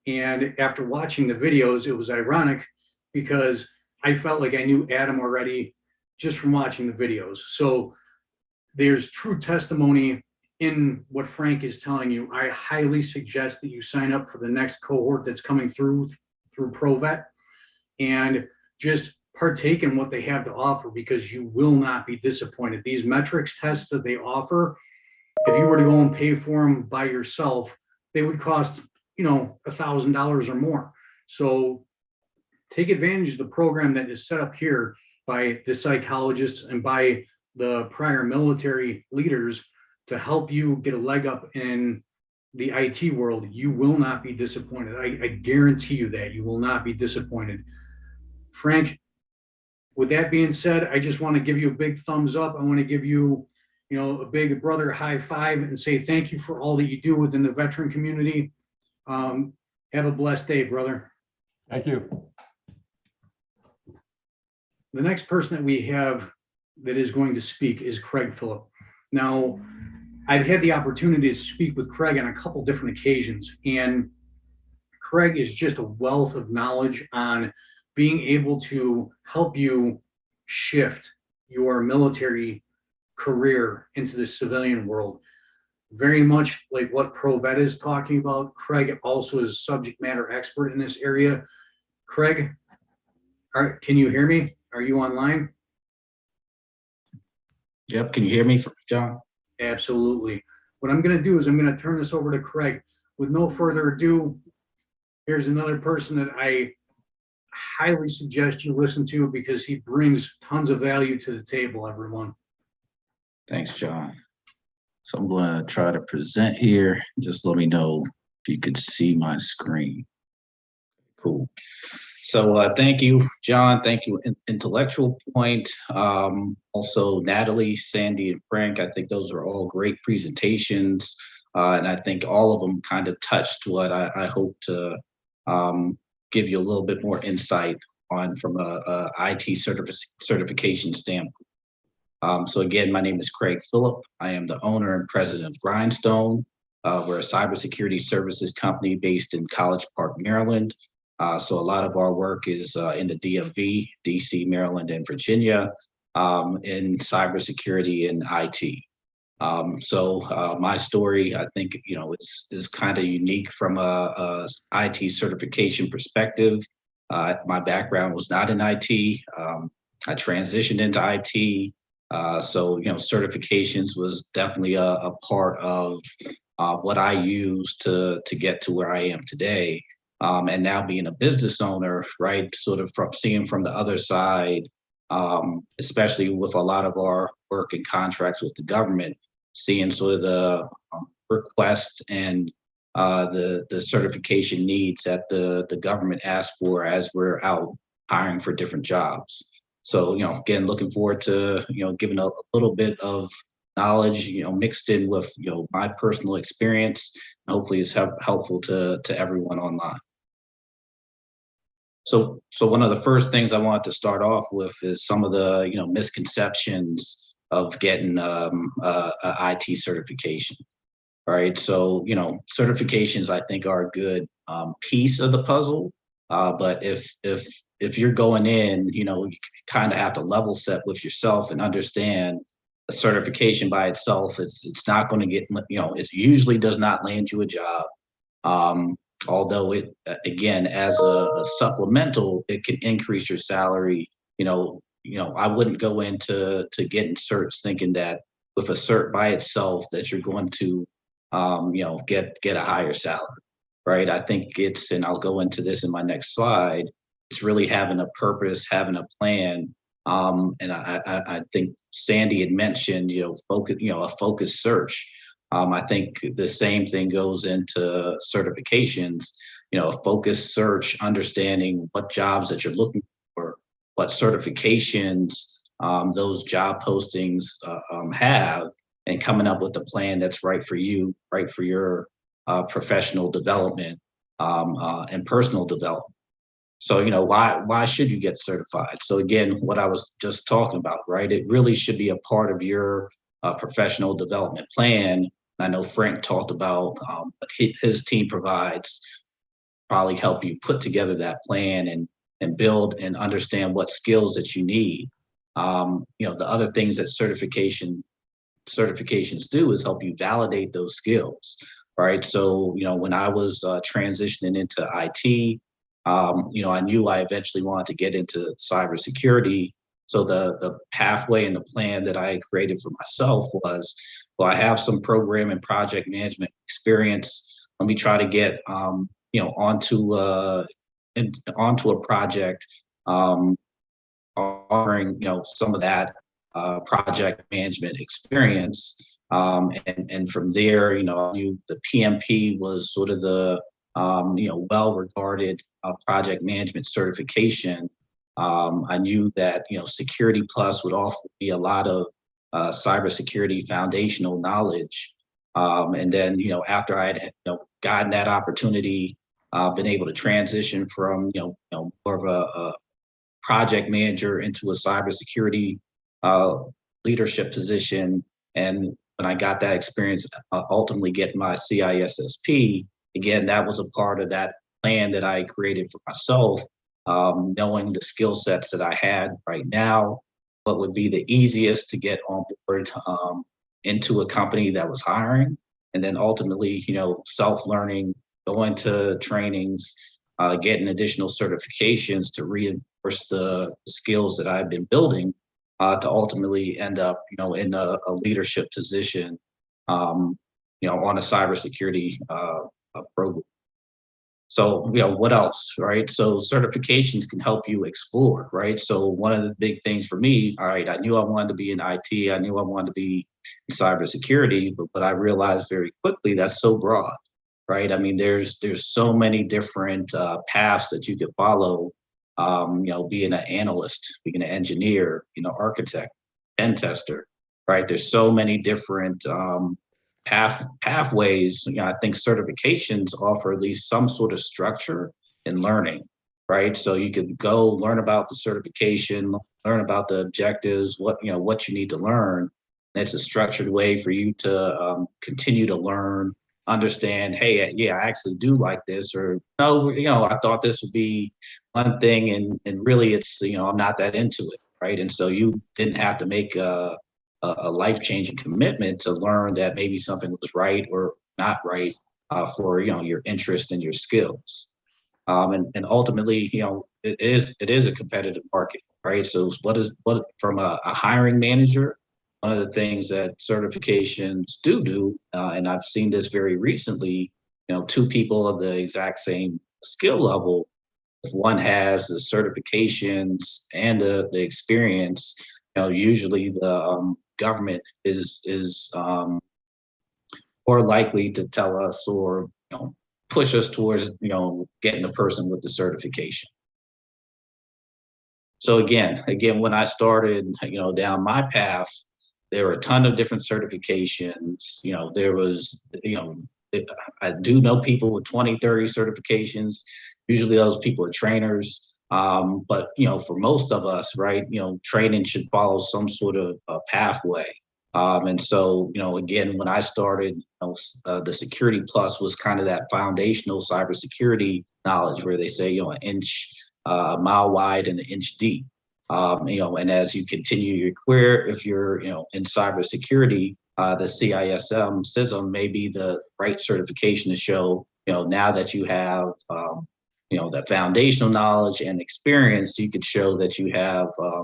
And after watching the videos, it was ironic because I felt like I knew Adam already just from watching the videos. So there's true testimony in what Frank is telling you. I highly suggest that you sign up for the next cohort that's coming through ProVet and just partake in what they have to offer, because you will not be disappointed. These metrics tests that they offer, if you were to go and pay for them by yourself, they would cost, $1,000 or more. So take advantage of the program that is set up here by the psychologists and by the prior military leaders to help you get a leg up in the IT world. You will not be disappointed. I guarantee you that you will not be disappointed. Frank, with that being said, I just want to give you a big thumbs up. I want to give you, a big brother high five and say thank you for all that you do within the veteran community. Have a blessed day, brother. Thank you. the next person that we have that is going to speak is Craig Phillip. Now, I've had the opportunity to speak with Craig on a couple different occasions, and Craig is just a wealth of knowledge on being able to help you shift your military career into the civilian world. Very much like what ProVet is talking about. Craig also is a subject matter expert in this area. Craig, can you hear me? Are you online? Yep, can you hear me, John? Absolutely. What I'm going to do is I'm going to turn this over to Craig. With no further ado, here's another person that I highly suggest you listen to because he brings tons of value to the table, everyone. Thanks, John. So I'm going to try to present here. Just let me know if you could see my screen. Cool. So thank you, John. Thank you, Intellectual Point. Also, Natalie, Sandy, and Frank. I think those were all great presentations. And I think all of them kind of touched what I hope to give you a little bit more insight on from a IT certification standpoint. So again, my name is Craig Phillip. I am the owner and president of Grindstone. We're a cybersecurity services company based in College Park, Maryland. So a lot of our work is in the DMV, DC, Maryland, and Virginia in cybersecurity and IT. So my story, I think, is kind of unique from a IT certification perspective. My background was not in IT. I transitioned into IT. So certifications was definitely a part of what I used to get to where I am today. And now being a business owner, right, sort of seeing from the other side, especially with a lot of our work and contracts with the government, seeing sort of the requests and the certification needs that the government asks for as we're out hiring for different jobs. So, again, looking forward to, giving a little bit of knowledge, mixed in with, my personal experience. Hopefully it's helpful to everyone online. So one of the first things I wanted to start off with is some of the, misconceptions of getting a IT certification. All right. So, certifications, I think, are a good piece of the puzzle. But if you're going in, you kind of have to level set with yourself and understand a certification by itself. It's not going to get, it usually does not land you a job. Although it, again, as a supplemental, it can increase your salary. I wouldn't go into getting certs thinking that with a cert by itself that you're going to, get a higher salary, right? I think and I'll go into this in my next slide. It's really having a purpose, having a plan. And I think Sandy had mentioned, a focused search. I think the same thing goes into certifications, a focused search, understanding what jobs that you're looking for, what certifications those job postings have, and coming up with a plan that's right for you, right for your professional development and personal development. So, why should you get certified? So again, what I was just talking about, right? It really should be a part of your professional development plan. I know Frank talked about his team provides, probably help you put together that plan and build and understand what skills that you need. The other things that certifications do is help you validate those skills, right? So, when I was transitioning into IT, I knew I eventually wanted to get into cybersecurity. So the pathway and the plan that I created for myself was, well, I have some program and project management experience. Let me try to get, onto a project, offering, some of that project management experience. And from there, I knew the PMP was sort of the, well-regarded project management certification. I knew that, Security Plus would offer me a lot of cybersecurity foundational knowledge. And then, after I had, gotten that opportunity, been able to transition from, more of a project manager into a cybersecurity leadership position. And when I got that experience, ultimately get my CISSP, again, that was a part of that plan that I created for myself, knowing the skill sets that I had right now, what would be the easiest to get on board into a company that was hiring, and then ultimately, self-learning, going to trainings, getting additional certifications to reinforce the skills that I've been building to ultimately end up, in a leadership position, on a cybersecurity program. So, what else, right? So certifications can help you explore, right? So one of the big things for me, all right, I knew I wanted to be in IT, I knew I wanted to be in cybersecurity, but I realized very quickly that's so broad, right? I mean, there's so many different paths that you could follow, being an analyst, being an engineer, architect, pen tester, right? There's so many different pathways. I think certifications offer at least some sort of structure in learning, right? So you could go learn about the certification, learn about the objectives, what you need to learn. And it's a structured way for you to continue to learn, understand, hey, yeah, I actually do like this, or no, I thought this would be one thing, and really it's, I'm not that into it, right? And so you didn't have to make a life-changing commitment to learn that maybe something was right or not right for your interest and your skills. And ultimately, it is a competitive market, right? So what from a hiring manager, one of the things that certifications do, and I've seen this very recently, two people of the exact same skill level, if one has the certifications and the experience, usually the government is more likely to tell us or push us towards getting a person with the certification. So again, when I started down my path, there were a ton of different certifications. There was I do know people with 20, 30 certifications. Usually those people are trainers. But for most of us, right, training should follow some sort of pathway. And so, again, when I started, the Security Plus was kind of that foundational cybersecurity knowledge where they say, an inch, a mile wide and an inch deep. And as you continue your career, if you're, in cybersecurity, the CISM may be the right certification to show, now that you have, that foundational knowledge and experience, you could show that you have a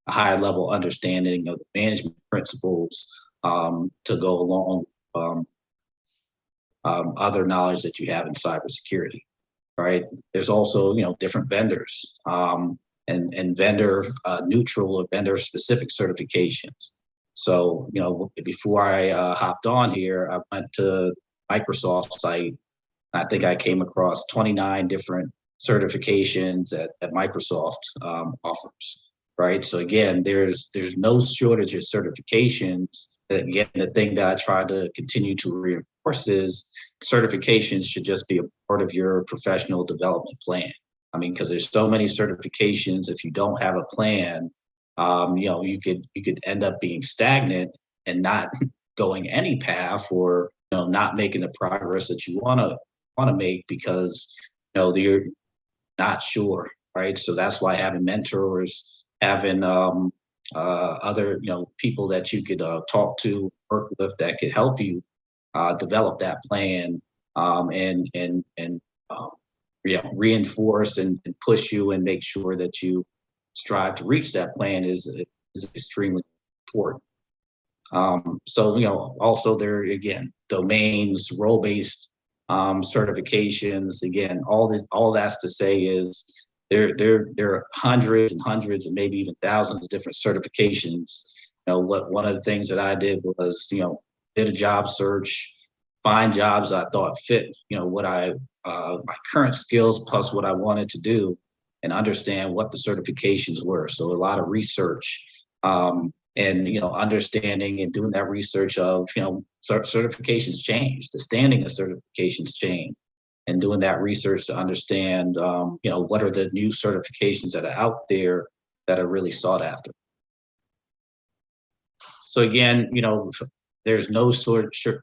higher level understanding of the management principles to go along other knowledge that you have in cybersecurity, right? There's also, different vendors and vendor neutral or vendor specific certifications. So, before I hopped on here, I went to Microsoft site. I think I came across 29 different certifications that Microsoft offers, right? So again, there's no shortage of certifications. Again, the thing that I try to continue to reinforce is certifications should just be a part of your professional development plan. I mean, because there's so many certifications. If you don't have a plan, you could end up being stagnant and not going any path, or not making the progress that you want to make because you're not sure, right? So that's why having mentors, having other people that you could talk to, work with, that could help you develop that plan and reinforce and push you and make sure that you strive to reach that plan is extremely important. So also there again, domains, role-based certifications. Again, all that's to say is there are hundreds and hundreds and maybe even thousands of different certifications. One of the things that I did was did a job search, find jobs I thought fit what my current skills plus what I wanted to do, and understand what the certifications were. So a lot of research and understanding and doing that research of certifications change, the standing of certifications change. and doing that research to understand, what are the new certifications that are out there that are really sought after. So again, there's no shortage of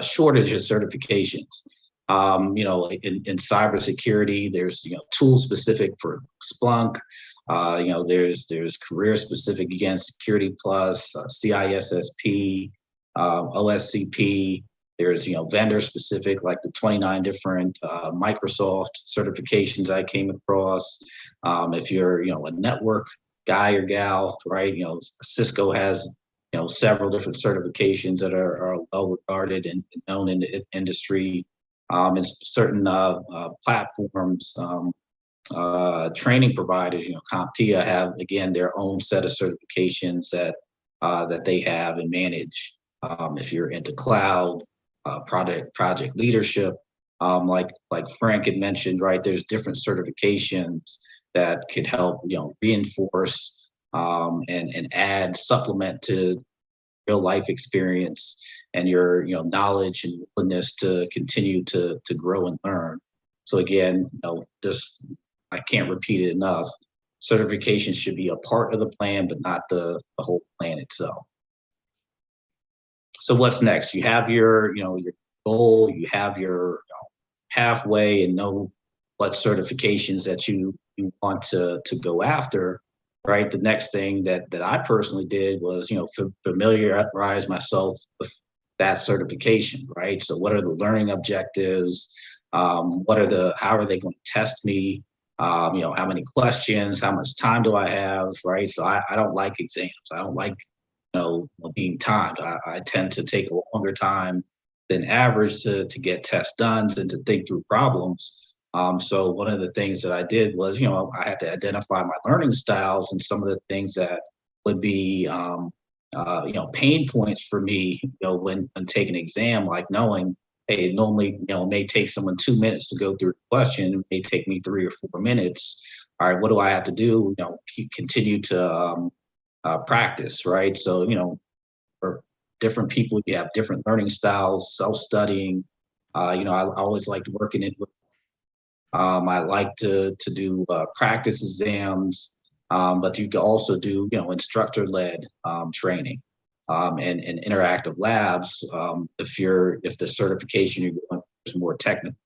certifications. In cybersecurity, there's tools specific for Splunk. There's career specific, again, Security Plus, CISSP, OSCP. There's vendor specific, like the 29 different Microsoft certifications I came across. If you're a network guy or gal, right? Cisco has several different certifications that are well regarded and known in the industry. And certain platforms, training providers, CompTIA have, again, their own set of certifications that they have and manage. If you're into cloud, project leadership, like Frank had mentioned, right, there's different certifications that could help, reinforce and add, supplement to real life experience and your knowledge and willingness to continue to grow and learn. So again, just I can't repeat it enough. Certification should be a part of the plan, but not the whole plan itself. So what's next? You have your your goal, you have your pathway, and know what certifications that you want to go after. Right. The next thing that I personally did was, familiarize myself with that certification. Right. So what are the learning objectives? How are they going to test me? How many questions? How much time do I have? Right. So I don't like exams. I don't like, being timed. I tend to take a longer time than average to get tests done and to think through problems. So one of the things that I did was, I had to identify my learning styles and some of the things that would be, pain points for me, when taking an exam, like knowing, hey, it normally, may take someone 2 minutes to go through a question. It may take me 3 or 4 minutes. All right, what do I have to do? Continue to practice, right? So, for different people, you have different learning styles, self-studying. I always liked working it with. I like to do practice exams, but you can also do instructor-led training and interactive labs if the certification you're going for is more technical.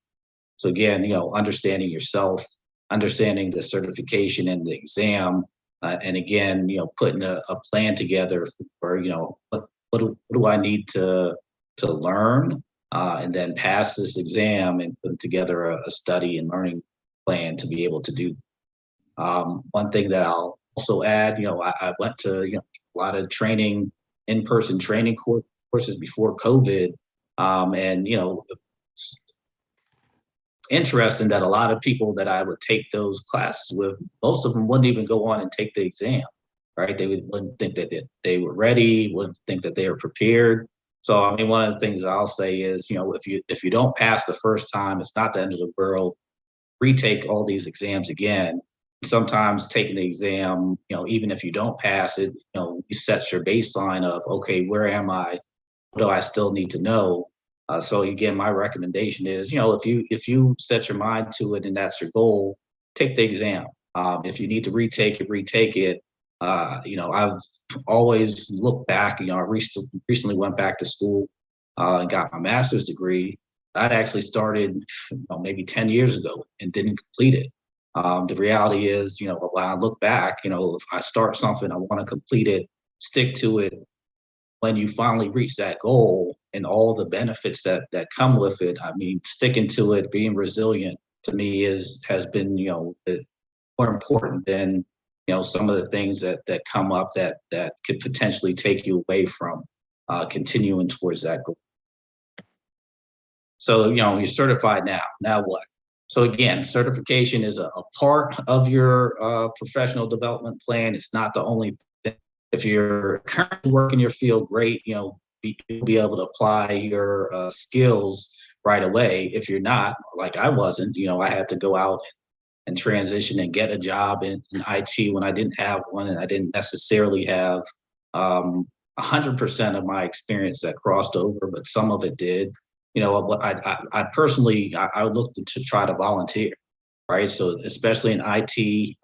So again, understanding yourself, understanding the certification and the exam, and again, putting a plan together for what do I need to learn. And then pass this exam and put together a study and learning plan to be able to do. One thing that I'll also add, I went to a lot of training, in-person training courses before COVID, and it's interesting that a lot of people that I would take those classes with, most of them wouldn't even go on and take the exam, right? They wouldn't think that they were ready, wouldn't think that they were prepared. So, I mean, one of the things I'll say is, if you don't pass the first time, it's not the end of the world. Retake all these exams again. Sometimes taking the exam, even if you don't pass it, you set your baseline of, okay, where am I? What do I still need to know? So again, my recommendation is, if you set your mind to it and that's your goal, take the exam. If you need to retake it. I've always looked back. I recently went back to school and got my master's degree. I'd actually started maybe 10 years ago and didn't complete it. The reality is, when I look back, if I start something, I want to complete it, stick to it. When you finally reach that goal and all the benefits that come with it, I mean, sticking to it, being resilient, to me has been more important than some of the things that come up that could potentially take you away from continuing towards that goal. So, you're certified now. Now what? So again, certification is a part of your professional development plan. It's not the only thing. If you're currently working your field, great. You'll be able to apply your skills right away. If you're not, like I wasn't, I had to go out and transition and get a job in IT when I didn't have one, and I didn't necessarily have 100% of my experience that crossed over, but some of it did. I personally, I would look to try to volunteer, right? So especially in IT,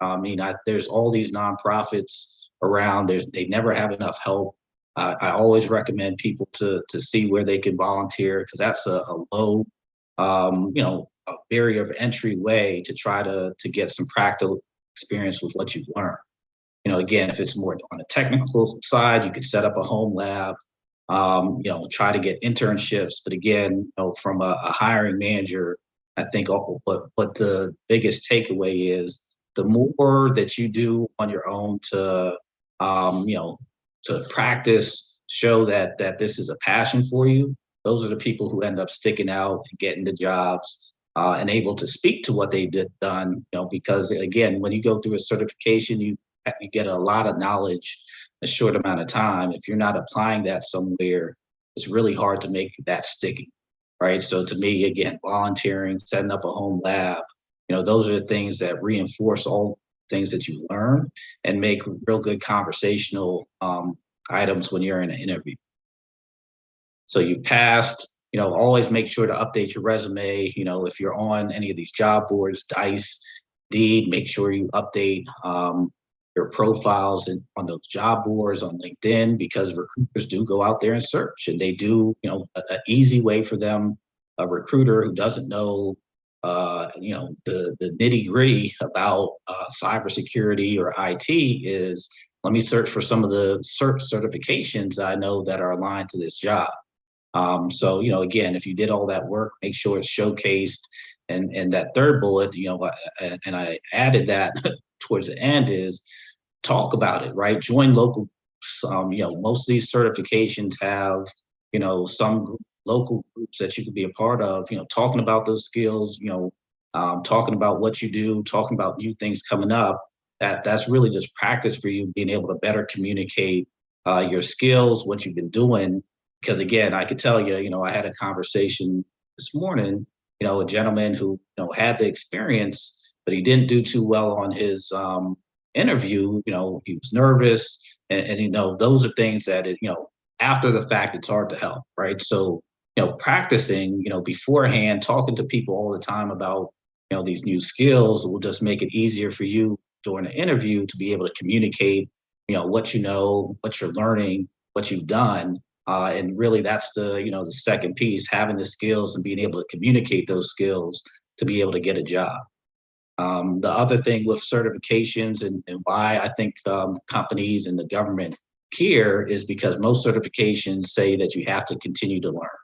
there's all these nonprofits around. They never have enough help. I always recommend people to see where they can volunteer, because that's a low, a barrier of entry way to try to get some practical experience with what you've learned. Again, if it's more on the technical side, you could set up a home lab, try to get internships. But again, from a hiring manager, I think what the biggest takeaway is, the more that you do on your own to, to practice, show that this is a passion for you, those are the people who end up sticking out and getting the jobs, and able to speak to what they done, because again, when you go through a certification, you get a lot of knowledge in a short amount of time. If you're not applying that somewhere, it's really hard to make that sticky, right? So to me, again, volunteering, setting up a home lab, those are the things that reinforce all things that you learn and make real good conversational items when you're in an interview. So you've passed, always make sure to update your resume. If you're on any of these job boards, Dice, Indeed, make sure you update your profiles on those job boards on LinkedIn, because recruiters do go out there and search, and they do, an easy way for them, a recruiter who doesn't know, the nitty gritty about cybersecurity or IT, is let me search for some of the certifications I know that are aligned to this job. So, again, if you did all that work, make sure it's showcased. And that third bullet, and I added that towards the end, is talk about it, right? Join local groups. Most of these certifications have, some local groups that you can be a part of, talking about those skills, talking about what you do, talking about new things coming up. That's really just practice for you, being able to better communicate your skills, what you've been doing. Because again, I could tell you, I had a conversation this morning, a gentleman who, had the experience, but he didn't do too well on his interview. He was nervous, and those are things that, after the fact, it's hard to help, right? So, practicing, beforehand, talking to people all the time about, these new skills will just make it easier for you during the interview to be able to communicate, what what you're learning, what you've done. And really, that's the second piece, having the skills and being able to communicate those skills to be able to get a job. The other thing with certifications and why I think companies and the government care is because most certifications say that you have to continue to learn,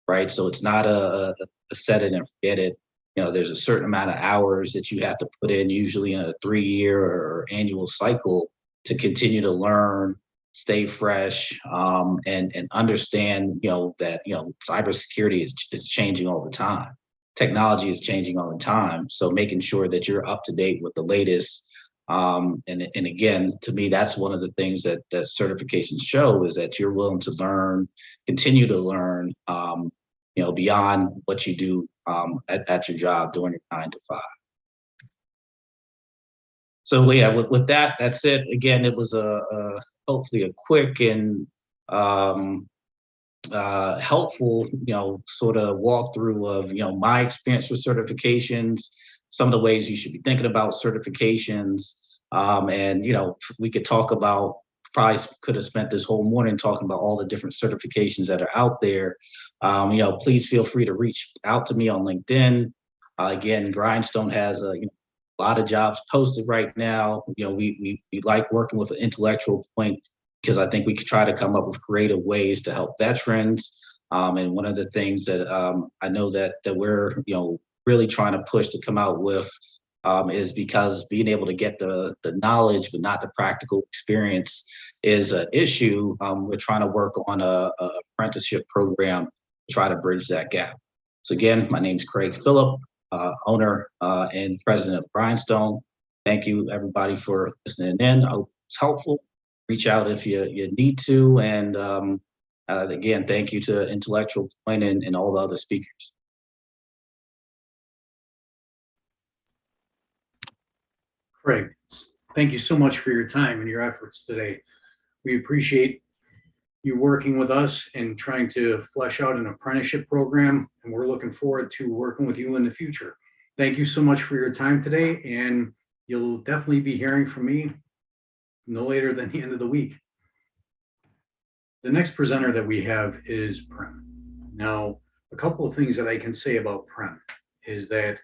right? So it's not a set it and forget it. There's a certain amount of hours that you have to put in, usually in a 3-year or annual cycle, to continue to learn, stay fresh, and understand, that, cybersecurity is changing all the time. Technology is changing all the time. So making sure that you're up to date with the latest. And again, to me, that's one of the things that certifications show, is that you're willing to learn, continue to learn, beyond what you do at your job during your 9 to 5. So yeah, with that, that's it. Again, it was hopefully a quick and helpful, sort of walkthrough of, my experience with certifications, some of the ways you should be thinking about certifications. And, we could talk about, probably could have spent this whole morning talking about all the different certifications that are out there. Please feel free to reach out to me on LinkedIn. Again, Grindstone has a lot of jobs posted right now. We like working with an intellectual point, because I think we could try to come up with creative ways to help veterans. And one of the things that I know that we're really trying to push to come out with is, because being able to get the knowledge but not the practical experience is an issue. We're trying to work on a apprenticeship program to try to bridge that gap. So again, my name is Craig Phillip, owner and president of Grindstone. Thank you, everybody, for listening in. I hope it's helpful. Reach out if you need to. And again, thank you to Intellectual Point and all the other speakers. Craig, thank you so much for your time and your efforts today. We appreciate you working with us and trying to flesh out an apprenticeship program. And we're looking forward to working with you in the future. Thank you so much for your time today. And you'll definitely be hearing from me no later than the end of the week. The next presenter that we have is Prem. Now, a couple of things that I can say about Prem is that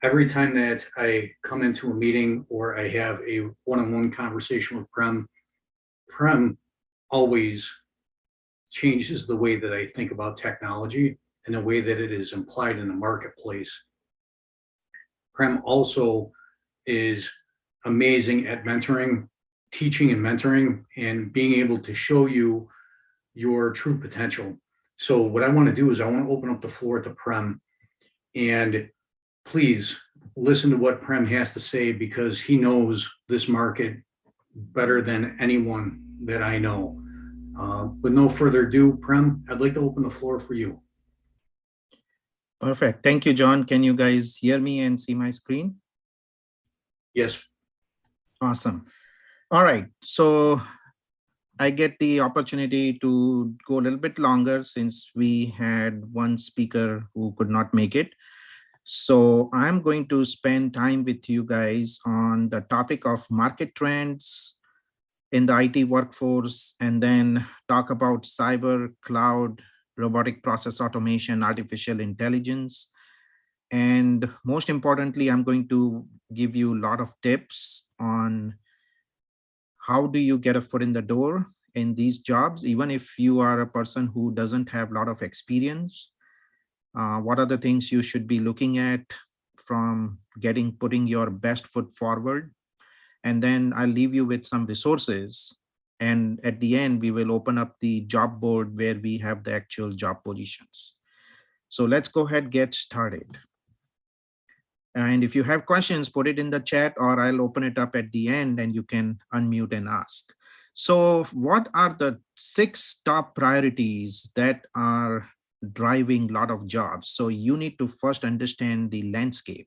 every time that I come into a meeting or I have a one-on-one conversation with Prem always changes the way that I think about technology and the way that it is implied in the marketplace. Prem also is amazing at mentoring, teaching and mentoring, and being able to show you your true potential. So what I want to do is I want to open up the floor to Prem, and please listen to what Prem has to say, because he knows this market better than anyone that I know. With no further ado, Prem, I'd like to open the floor for you. Perfect. Thank you, John. Can you guys hear me and see my screen? Yes. Awesome. All right. So I get the opportunity to go a little bit longer since we had one speaker who could not make it. So I'm going to spend time with you guys on the topic of market trends in the IT workforce, and then talk about cyber, cloud, robotic process automation, artificial intelligence. And most importantly, I'm going to give you a lot of tips on how do you get a foot in the door in these jobs, even if you are a person who doesn't have a lot of experience. What are the things you should be looking at from putting your best foot forward? And then I'll leave you with some resources. And at the end, we will open up the job board where we have the actual job positions. So let's go ahead, get started. And if you have questions, put it in the chat, or I'll open it up at the end and you can unmute and ask. So what are the 6 top priorities that are driving a lot of jobs? So you need to first understand the landscape.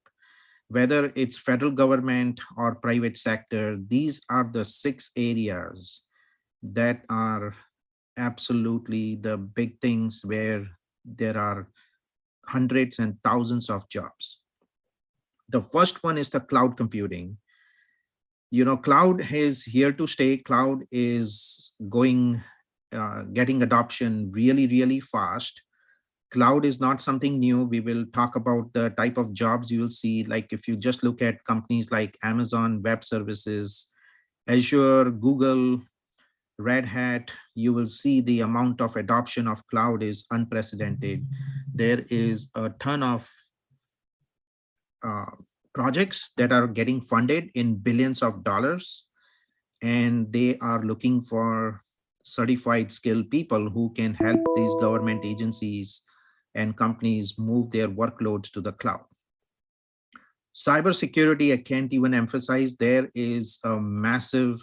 Whether it's federal government or private sector, these are the 6 areas that are absolutely the big things where there are hundreds and thousands of jobs. The first one is the cloud computing. You know, cloud is here to stay. Cloud is getting adoption really, really fast. Cloud is not something new. We will talk about the type of jobs you will see. Like if you just look at companies like Amazon Web Services, Azure, Google, Red Hat, you will see the amount of adoption of cloud is unprecedented. There is a ton of projects that are getting funded in billions of dollars, and they are looking for certified skilled people who can help these government agencies and companies move their workloads to the cloud. Cybersecurity, I can't even emphasize, there is a massive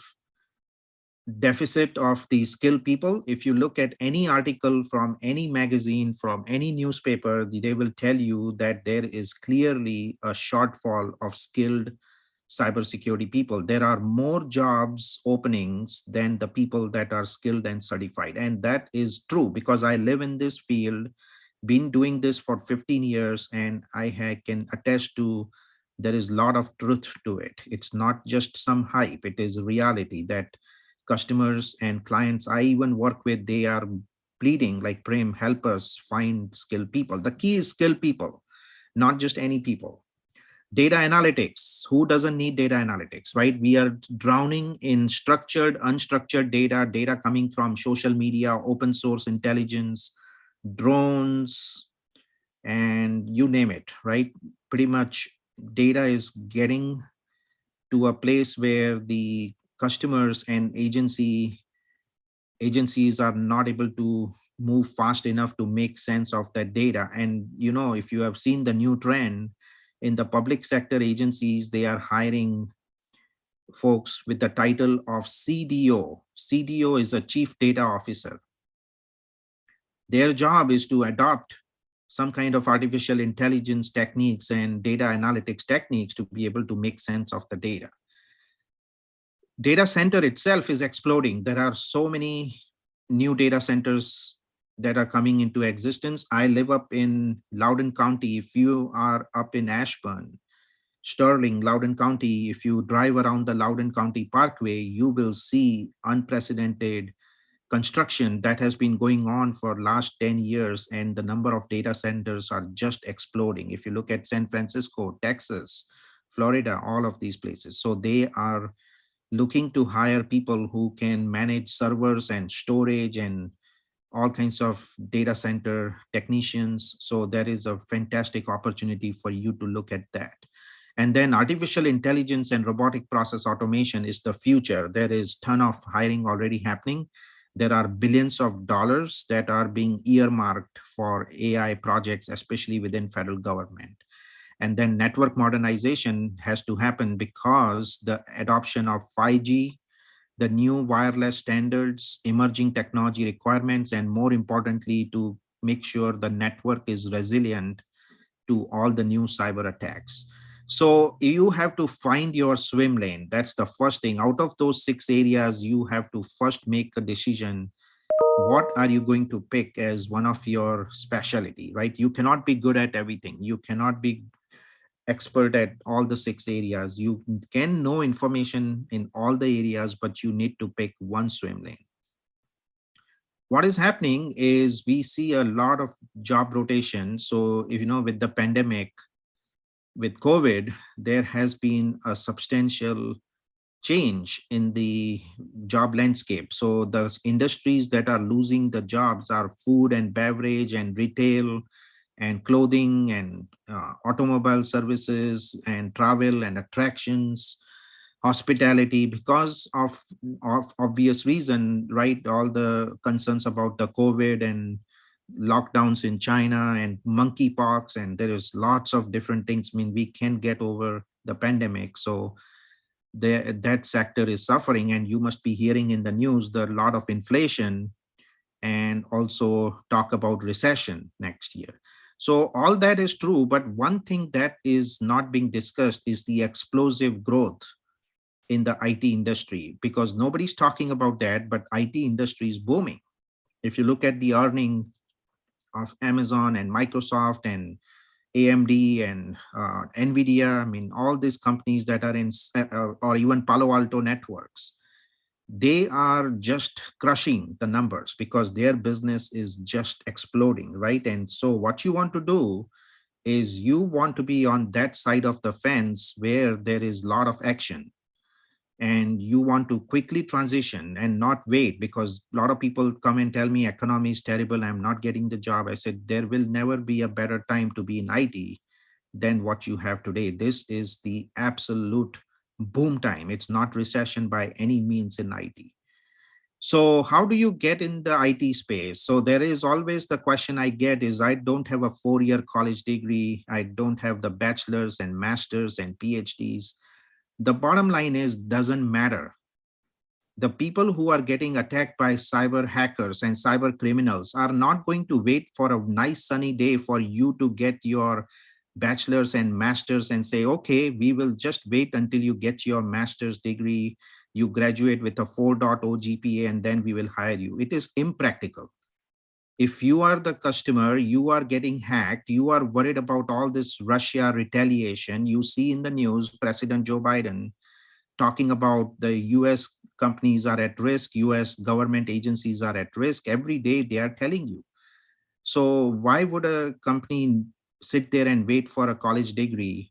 deficit of the skilled people. If you look at any article from any magazine, from any newspaper, they will tell you that there is clearly a shortfall of skilled cybersecurity people. There are more jobs openings than the people that are skilled and certified. And that is true because I live in this field, been doing this for 15 years, and I can attest to there is a lot of truth to it. It's not just some hype, it is reality that customers and clients I even work with, they are pleading like, Prem, help us find skilled people. The key is skilled people, not just any people. Data analytics, who doesn't need data analytics, right? We are drowning in structured, unstructured data coming from social media, open source intelligence, drones, and you name it, right? Pretty much data is getting to a place where the customers and agencies are not able to move fast enough to make sense of that data. And you know, if you have seen the new trend in the public sector agencies, they are hiring folks with the title of CDO. CDO is a Chief Data Officer. Their job is to adopt some kind of artificial intelligence techniques and data analytics techniques to be able to make sense of the data. Data center itself is exploding. There are so many new data centers that are coming into existence. I live up in Loudoun County. If you are up in Ashburn, Sterling, Loudoun County, if you drive around the Loudoun County Parkway, you will see unprecedented construction that has been going on for last 10 years, and the number of data centers are just exploding. If you look at San Francisco, Texas, Florida, all of these places. So they are looking to hire people who can manage servers and storage and all kinds of data center technicians. So there is a fantastic opportunity for you to look at that. And then artificial intelligence and robotic process automation is the future. There is ton of hiring already happening. There are billions of dollars that are being earmarked for AI projects, especially within federal government. And then network modernization has to happen because the adoption of 5G, the new wireless standards, emerging technology requirements, and more importantly, to make sure the network is resilient to all the new cyber attacks. So you have to find your swim lane. That's the first thing. Out of those 6 areas, you have to first make a decision. What are you going to pick as one of your specialty, right? You cannot be good at everything. You cannot be expert at all the 6 areas. You can know information in all the areas, but you need to pick one swim lane. What is happening is we see a lot of job rotation. So if you know, with the pandemic, with COVID, there has been a substantial change in the job landscape. So the industries that are losing the jobs are food and beverage and retail and clothing and automobile services and travel and attractions, hospitality, because of obvious reason, right? All the concerns about the COVID and lockdowns in China and monkeypox, and there is lots of different things. I mean, we can't get over the pandemic. So that sector is suffering, and you must be hearing in the news the lot of inflation and also talk about recession next year. So all that is true, but one thing that is not being discussed is the explosive growth in the IT industry, because nobody's talking about that, but IT industry is booming. If you look at the earning of Amazon and Microsoft and AMD and NVIDIA, I mean, all these companies that are in, or even Palo Alto Networks, they are just crushing the numbers because their business is just exploding, right? And so what you want to do is you want to be on that side of the fence where there is a lot of action, and you want to quickly transition and not wait, because a lot of people come and tell me economy is terrible, I'm not getting the job. I said, there will never be a better time to be in IT than what you have today. This is the absolute boom time. It's not recession by any means in IT. So how do you get in the IT space? So there is always the question I get is, I don't have a 4-year college degree. I don't have the bachelor's and master's and PhDs. The bottom line is, doesn't matter. The people who are getting attacked by cyber hackers and cyber criminals are not going to wait for a nice sunny day for you to get your bachelor's and master's and say, okay, we will just wait until you get your master's degree, you graduate with a 4.0 GPA, and then we will hire you. It is impractical. If you are the customer, you are getting hacked, you are worried about all this Russia retaliation. You see in the news, President Joe Biden talking about the US companies are at risk, US government agencies are at risk. Every day they are telling you. So why would a company sit there and wait for a college degree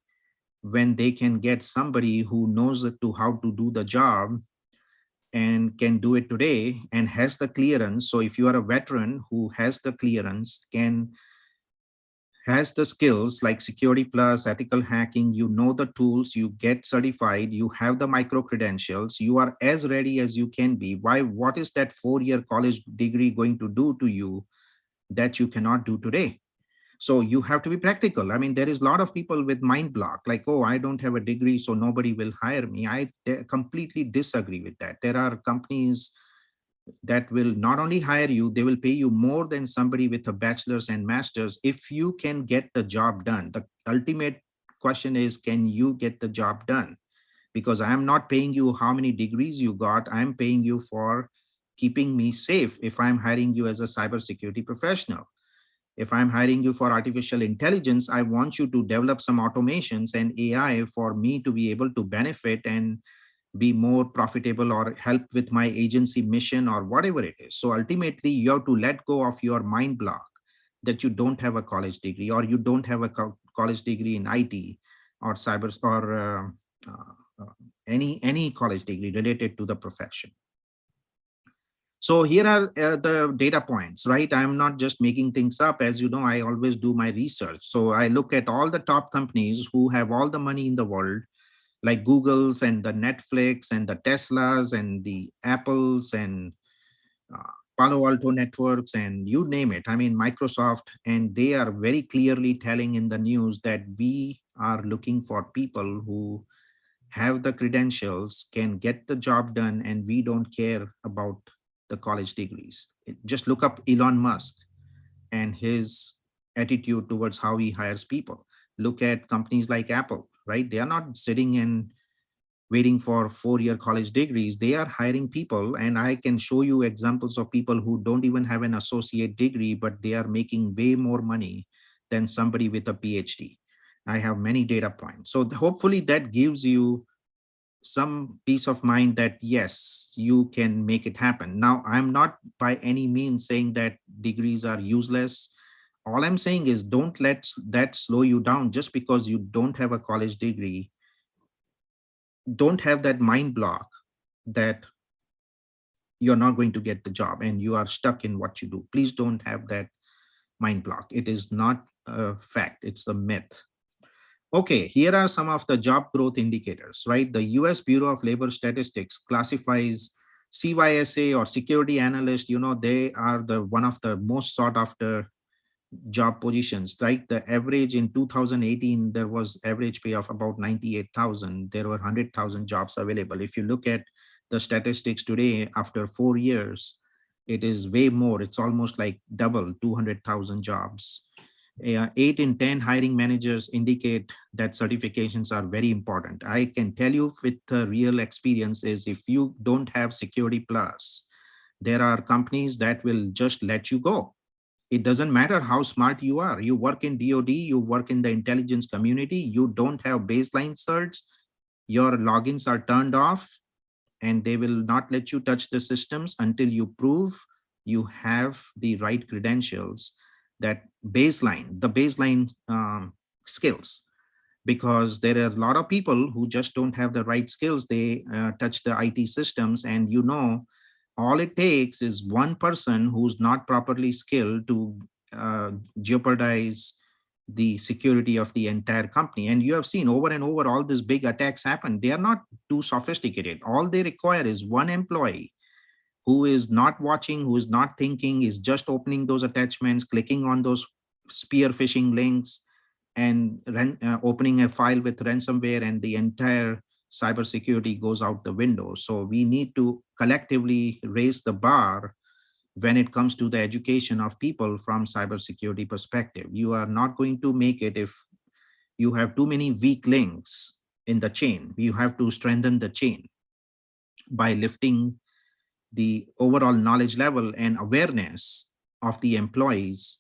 when they can get somebody who knows how to do the job and can do it today and has the clearance? So if you are a veteran who has the clearance, has the skills like security plus ethical hacking, you know the tools, you get certified, you have the micro credentials, you are as ready as you can be. What is that 4-year college degree going to do to you that you cannot do today? So you have to be practical. I mean, there is a lot of people with mind block, like, oh, I don't have a degree, so nobody will hire me. I completely disagree with that. There are companies that will not only hire you, they will pay you more than somebody with a bachelor's and master's if you can get the job done. The ultimate question is, can you get the job done? Because I am not paying you how many degrees you got. I'm paying you for keeping me safe if I'm hiring you as a cybersecurity professional. If I'm hiring you for artificial intelligence, I want you to develop some automations and AI for me to be able to benefit and be more profitable or help with my agency mission or whatever it is. So ultimately, you have to let go of your mind block that you don't have a college degree or you don't have a college degree in IT or cyber or any college degree related to the profession. So here are the data points, right? I'm not just making things up. As you know, I always do my research. So I look at all the top companies who have all the money in the world, like Google's and the Netflix and the Teslas and the Apples and Palo Alto Networks and you name it. I mean, Microsoft, and they are very clearly telling in the news that we are looking for people who have the credentials, can get the job done, and we don't care about the college degrees. Just look up Elon Musk and his attitude towards how he hires people. Look at companies like Apple, right? They are not sitting and waiting for 4-year college degrees. They are hiring people, and I can show you examples of people who don't even have an associate degree, but they are making way more money than somebody with a PhD. I have many data points. So hopefully that gives you some peace of mind that yes, you can make it happen. Now, I'm not by any means saying that degrees are useless. All I'm saying is don't let that slow you down just because you don't have a college degree. Don't have that mind block that you're not going to get the job and you are stuck in what you do. Please don't have that mind block. It is not a fact, it's a myth. Okay, here are some of the job growth indicators, right? The US Bureau of Labor Statistics classifies CYSA or security analyst, they are one of the most sought after job positions, right? The average in 2018, there was average pay of about 98,000. There were 100,000 jobs available. If you look at the statistics today, after 4 years, it is way more. It's almost like double, 200,000 jobs. 8 in 10 hiring managers indicate that certifications are very important. I can tell you with real experience is if you don't have Security Plus, there are companies that will just let you go. It doesn't matter how smart you are. You work in DoD, you work in the intelligence community, you don't have baseline certs, your logins are turned off, and they will not let you touch the systems until you prove you have the right credentials, that the baseline skills, because there are a lot of people who just don't have the right skills. They touch the IT systems, and all it takes is one person who's not properly skilled to jeopardize the security of the entire company. And you have seen over and over all these big attacks happen. They are not too sophisticated. All they require is one employee who is not watching, who is not thinking, is just opening those attachments, clicking on those spear phishing links, and opening a file with ransomware, and the entire cybersecurity goes out the window. So we need to collectively raise the bar when it comes to the education of people from cybersecurity perspective. You are not going to make it if you have too many weak links in the chain. You have to strengthen the chain by lifting the overall knowledge level and awareness of the employees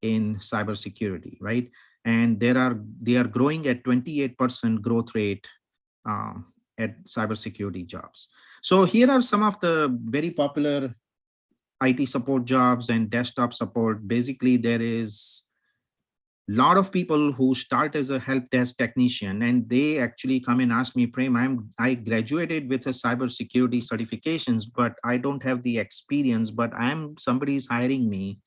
in cybersecurity, right? And they are growing at 28% growth rate at cybersecurity jobs. So here are some of the very popular IT support jobs and desktop support. Basically, there is a lot of people who start as a help desk technician, and they actually come and ask me, Prem, I graduated with a cybersecurity certifications, but I don't have the experience, but somebody's hiring me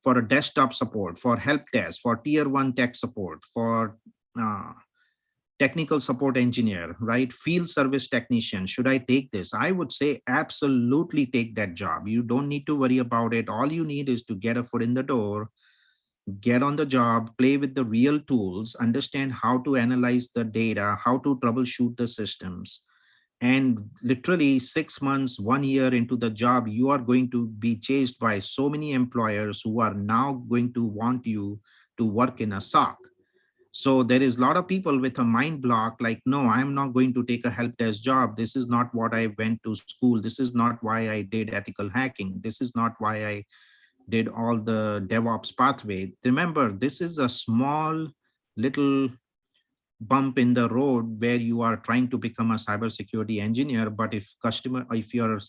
for a desktop support, for help desk, for tier 1 tech support, for technical support engineer, right? Field service technician. Should I take this? I would say absolutely take that job. You don't need to worry about it. All you need is to get a foot in the door, get on the job, play with the real tools, understand how to analyze the data, how to troubleshoot the systems. And literally 6 months, 1 year into the job, you are going to be chased by so many employers who are now going to want you to work in a SOC. So there is a lot of people with a mind block, like, no, I'm not going to take a help desk job. This is not what I went to school. This is not why I did ethical hacking. This is not why I did all the DevOps pathway. Remember, this is a small little bump in the road where you are trying to become a cybersecurity engineer. But if your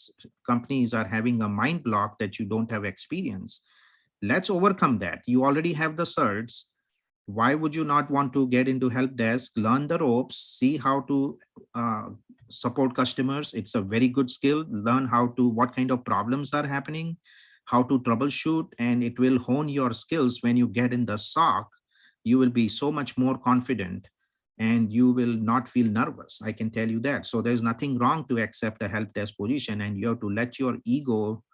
companies are having a mind block that you don't have experience, let's overcome that. You already have the certs. Why would you not want to get into help desk, learn the ropes, see how to support customers? It's a very good skill. Learn what kind of problems are happening, how to troubleshoot, and it will hone your skills. When you get in the SOC, you will be so much more confident and you will not feel nervous. I can tell you that. So there's nothing wrong to accept a help desk position, and you have to let your ego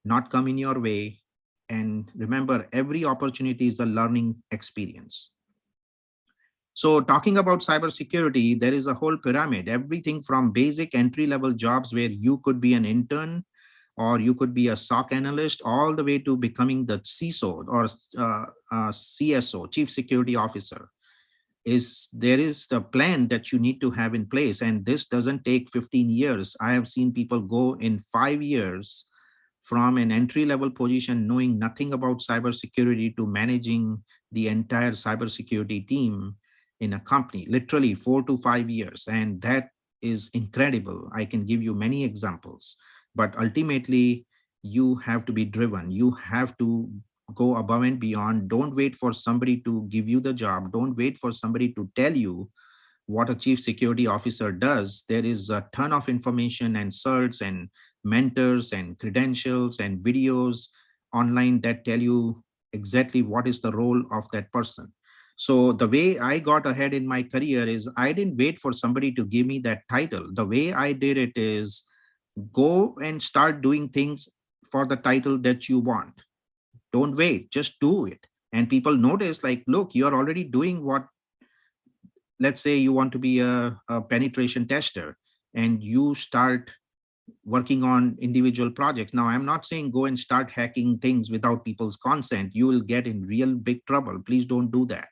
not come in your way. And remember, every opportunity is a learning experience. So talking about cybersecurity, there is a whole pyramid, everything from basic entry-level jobs where you could be an intern or you could be a SOC analyst, all the way to becoming the CISO or CSO, Chief Security Officer. There is a plan that you need to have in place, and this doesn't take 15 years. I have seen people go in 5 years from an entry-level position knowing nothing about cybersecurity to managing the entire cybersecurity team in a company, literally 4 to 5 years. And that is incredible. I can give you many examples, but ultimately you have to be driven. You have to go above and beyond. Don't wait for somebody to give you the job. Don't wait for somebody to tell you what a chief security officer does. There is a ton of information and certs and mentors and credentials and videos online that tell you exactly what is the role of that person. So the way I got ahead in my career is I didn't wait for somebody to give me that title. The way I did it is go and start doing things for the title that you want. Don't wait, just do it. And people notice, like, look, you're already doing what, let's say you want to be a penetration tester and you start working on individual projects. Now, I'm not saying go and start hacking things without people's consent. You will get in real big trouble. Please don't do that.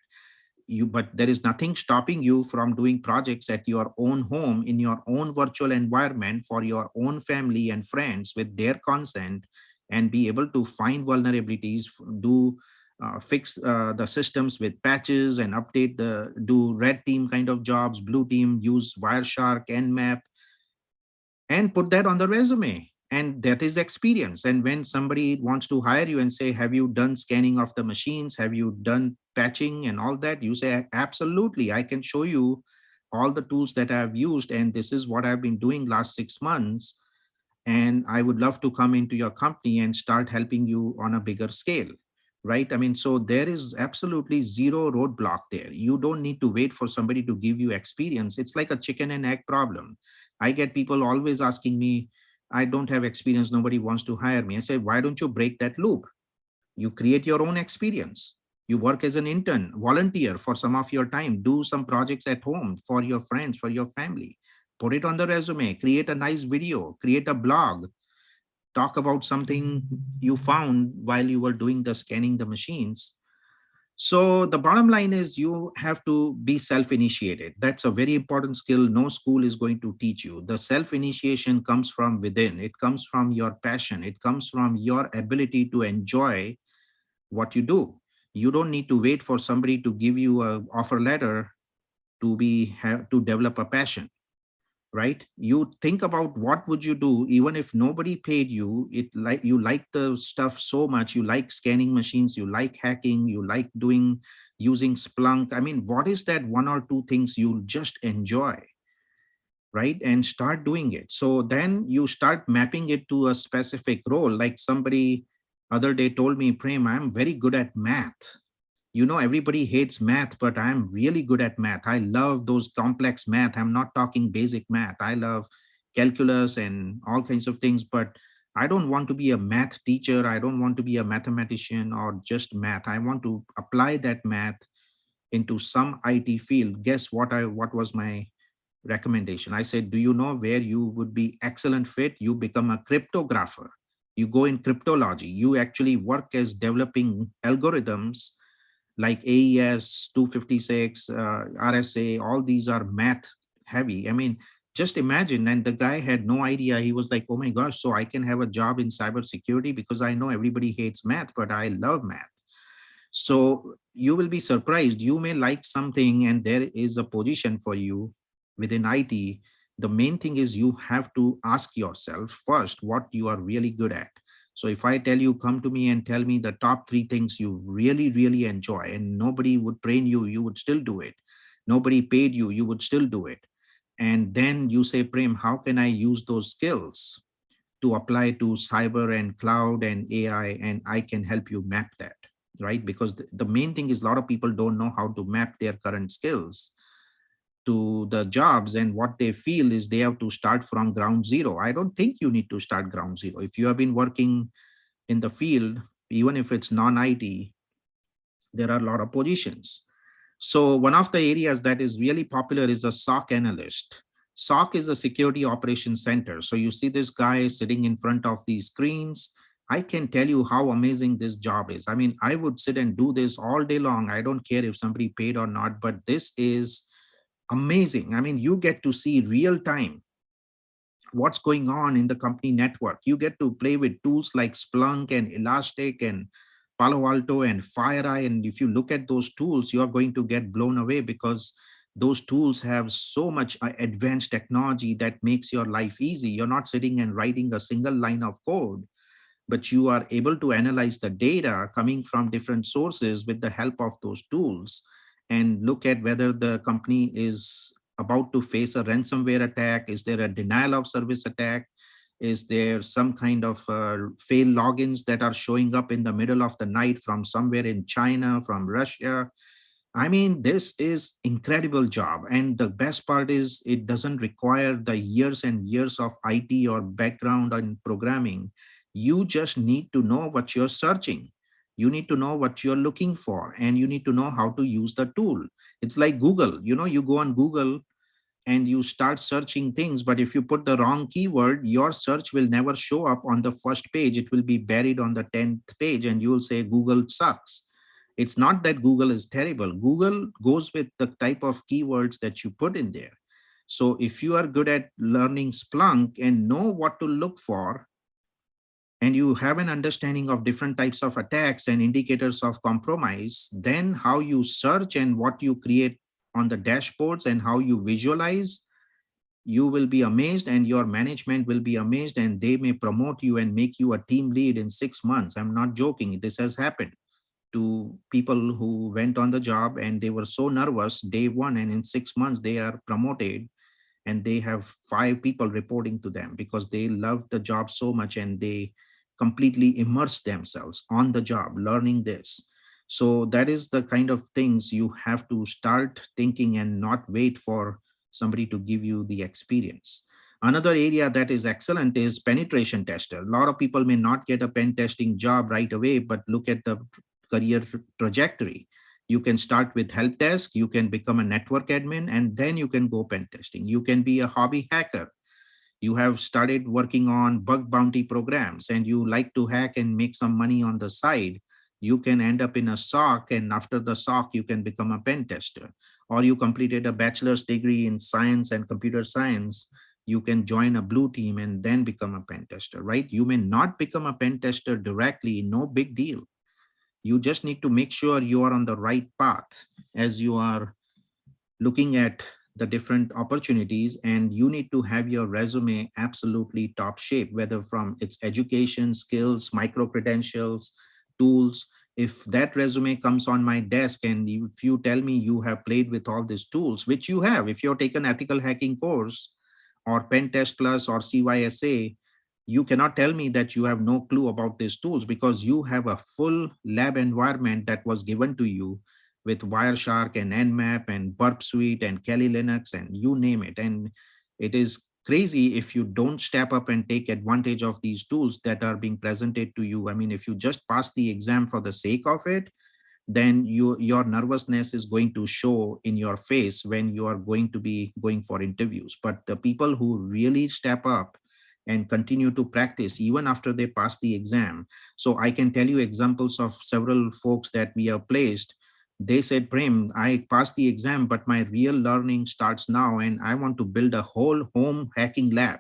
But there is nothing stopping you from doing projects at your own home, in your own virtual environment, for your own family and friends with their consent, and be able to find vulnerabilities, fix the systems with patches and update do red team kind of jobs, blue team, use Wireshark, Nmap, and put that on the resume. And that is experience. And when somebody wants to hire you and say, have you done scanning of the machines? Have you done patching and all that? You say, absolutely. I can show you all the tools that I've used. And this is what I've been doing last 6 months. And I would love to come into your company and start helping you on a bigger scale, right? I mean, so there is absolutely zero roadblock there. You don't need to wait for somebody to give you experience. It's like a chicken and egg problem. I get people always asking me, I don't have experience, nobody wants to hire me. I say, why don't you break that loop? You create your own experience. You work as an intern, volunteer for some of your time, do some projects at home for your friends, for your family, put it on the resume, create a nice video, create a blog, talk about something you found while you were doing the scanning the machines. So the bottom line is you have to be self-initiated. That's a very important skill. No school is going to teach you. The self-initiation comes from within. It comes from your passion. It comes from your ability to enjoy what you do. You don't need to wait for somebody to give you an offer letter to develop a passion, right? You think about what would you do even if nobody paid you. You like the stuff so much. You like scanning machines, you like hacking, you like using Splunk. I mean, what is that 1 or 2 things you just enjoy, right? And start doing it. So then you start mapping it to a specific role. Like somebody other day told me, Prem, I'm very good at math. You know, everybody hates math, but I'm really good at math. I love those complex math. I'm not talking basic math. I love calculus and all kinds of things, but I don't want to be a math teacher. I don't want to be a mathematician or just math. I want to apply that math into some IT field. Guess what was my recommendation? I said, do you know where you would be excellent fit? You become a cryptographer. You go in cryptology. You actually work as developing algorithms like AES 256, RSA, all these are math heavy. I mean, just imagine, and the guy had no idea. He was like, oh my gosh, so I can have a job in cybersecurity because I know everybody hates math, but I love math. So you will be surprised. You may like something and there is a position for you within IT. The main thing is you have to ask yourself first what you are really good at. So if I tell you, come to me and tell me the top 3 things you really, really enjoy, and nobody would train you, you would still do it. Nobody paid you, you would still do it. And then you say, Prem, how can I use those skills to apply to cyber and cloud and AI? And I can help you map that, right? Because the main thing is a lot of people don't know how to map their current skills to the jobs, and what they feel is they have to start from ground zero. I don't think you need to start ground zero. If you have been working in the field, even if it's non-IT, there are a lot of positions. So one of the areas that is really popular is a SOC analyst. SOC is a security operations center. So you see this guy sitting in front of these screens. I can tell you how amazing this job is. I mean, I would sit and do this all day long. I don't care if somebody paid or not, but this is amazing. I mean, you get to see real time what's going on in the company network. You get to play with tools like Splunk and Elastic and Palo Alto and FireEye. And if you look at those tools, you are going to get blown away because those tools have so much advanced technology that makes your life easy. You're not sitting and writing a single line of code, but you are able to analyze the data coming from different sources with the help of those tools and look at whether the company is about to face a ransomware attack. Is there a denial of service attack? Is there some kind of failed logins that are showing up in the middle of the night from somewhere in China, from Russia? I mean, this is incredible job. And the best part is it doesn't require the years and years of IT or background in programming. You just need to know what you're searching. You need to know what you're looking for, and you need to know how to use the tool. It's like Google. You know, you go on Google and you start searching things, but if you put the wrong keyword, your search will never show up on the first page. It will be buried on the 10th page, and you will say Google sucks. It's not that Google is terrible. Google goes with the type of keywords that you put in there. So if you are good at learning Splunk and know what to look for, and you have an understanding of different types of attacks and indicators of compromise, then how you search and what you create on the dashboards and how you visualize, you will be amazed, and your management will be amazed, and they may promote you and make you a team lead in 6 months. I'm not joking. This has happened to people who went on the job and they were so nervous day one, and in 6 months they are promoted and they have 5 people reporting to them because they love the job so much and they completely immerse themselves on the job learning this. So that is the kind of things you have to start thinking and not wait for somebody to give you the experience. Another area that is excellent is penetration tester. A lot of people may not get a pen testing job right away, but look at the career trajectory. You can start with help desk, you can become a network admin, and then you can go pen testing. You can be a hobby hacker. You have started working on bug bounty programs and you like to hack and make some money on the side. You can end up in a SOC, and after the SOC, you can become a pen tester. Or you completed a bachelor's degree in science and computer science. You can join a blue team and then become a pen tester, right? You may not become a pen tester directly, no big deal. You just need to make sure you are on the right path as you are looking at the different opportunities, and you need to have your resume absolutely top shape, whether from its education, skills, micro credentials, tools. If that resume comes on my desk and if you tell me you have played with all these tools, which you have, if you've taken ethical hacking course or Pen Test Plus or CYSA, you cannot tell me that you have no clue about these tools because you have a full lab environment that was given to you with Wireshark and Nmap and Burp Suite and Kali Linux and you name it. And it is crazy if you don't step up and take advantage of these tools that are being presented to you. I mean, if you just pass the exam for the sake of it, then your nervousness is going to show in your face when you are going to be going for interviews. But the people who really step up and continue to practice even after they pass the exam. So I can tell you examples of several folks that we have placed They said, Prem, I passed the exam, but my real learning starts now and I want to build a whole home hacking lab.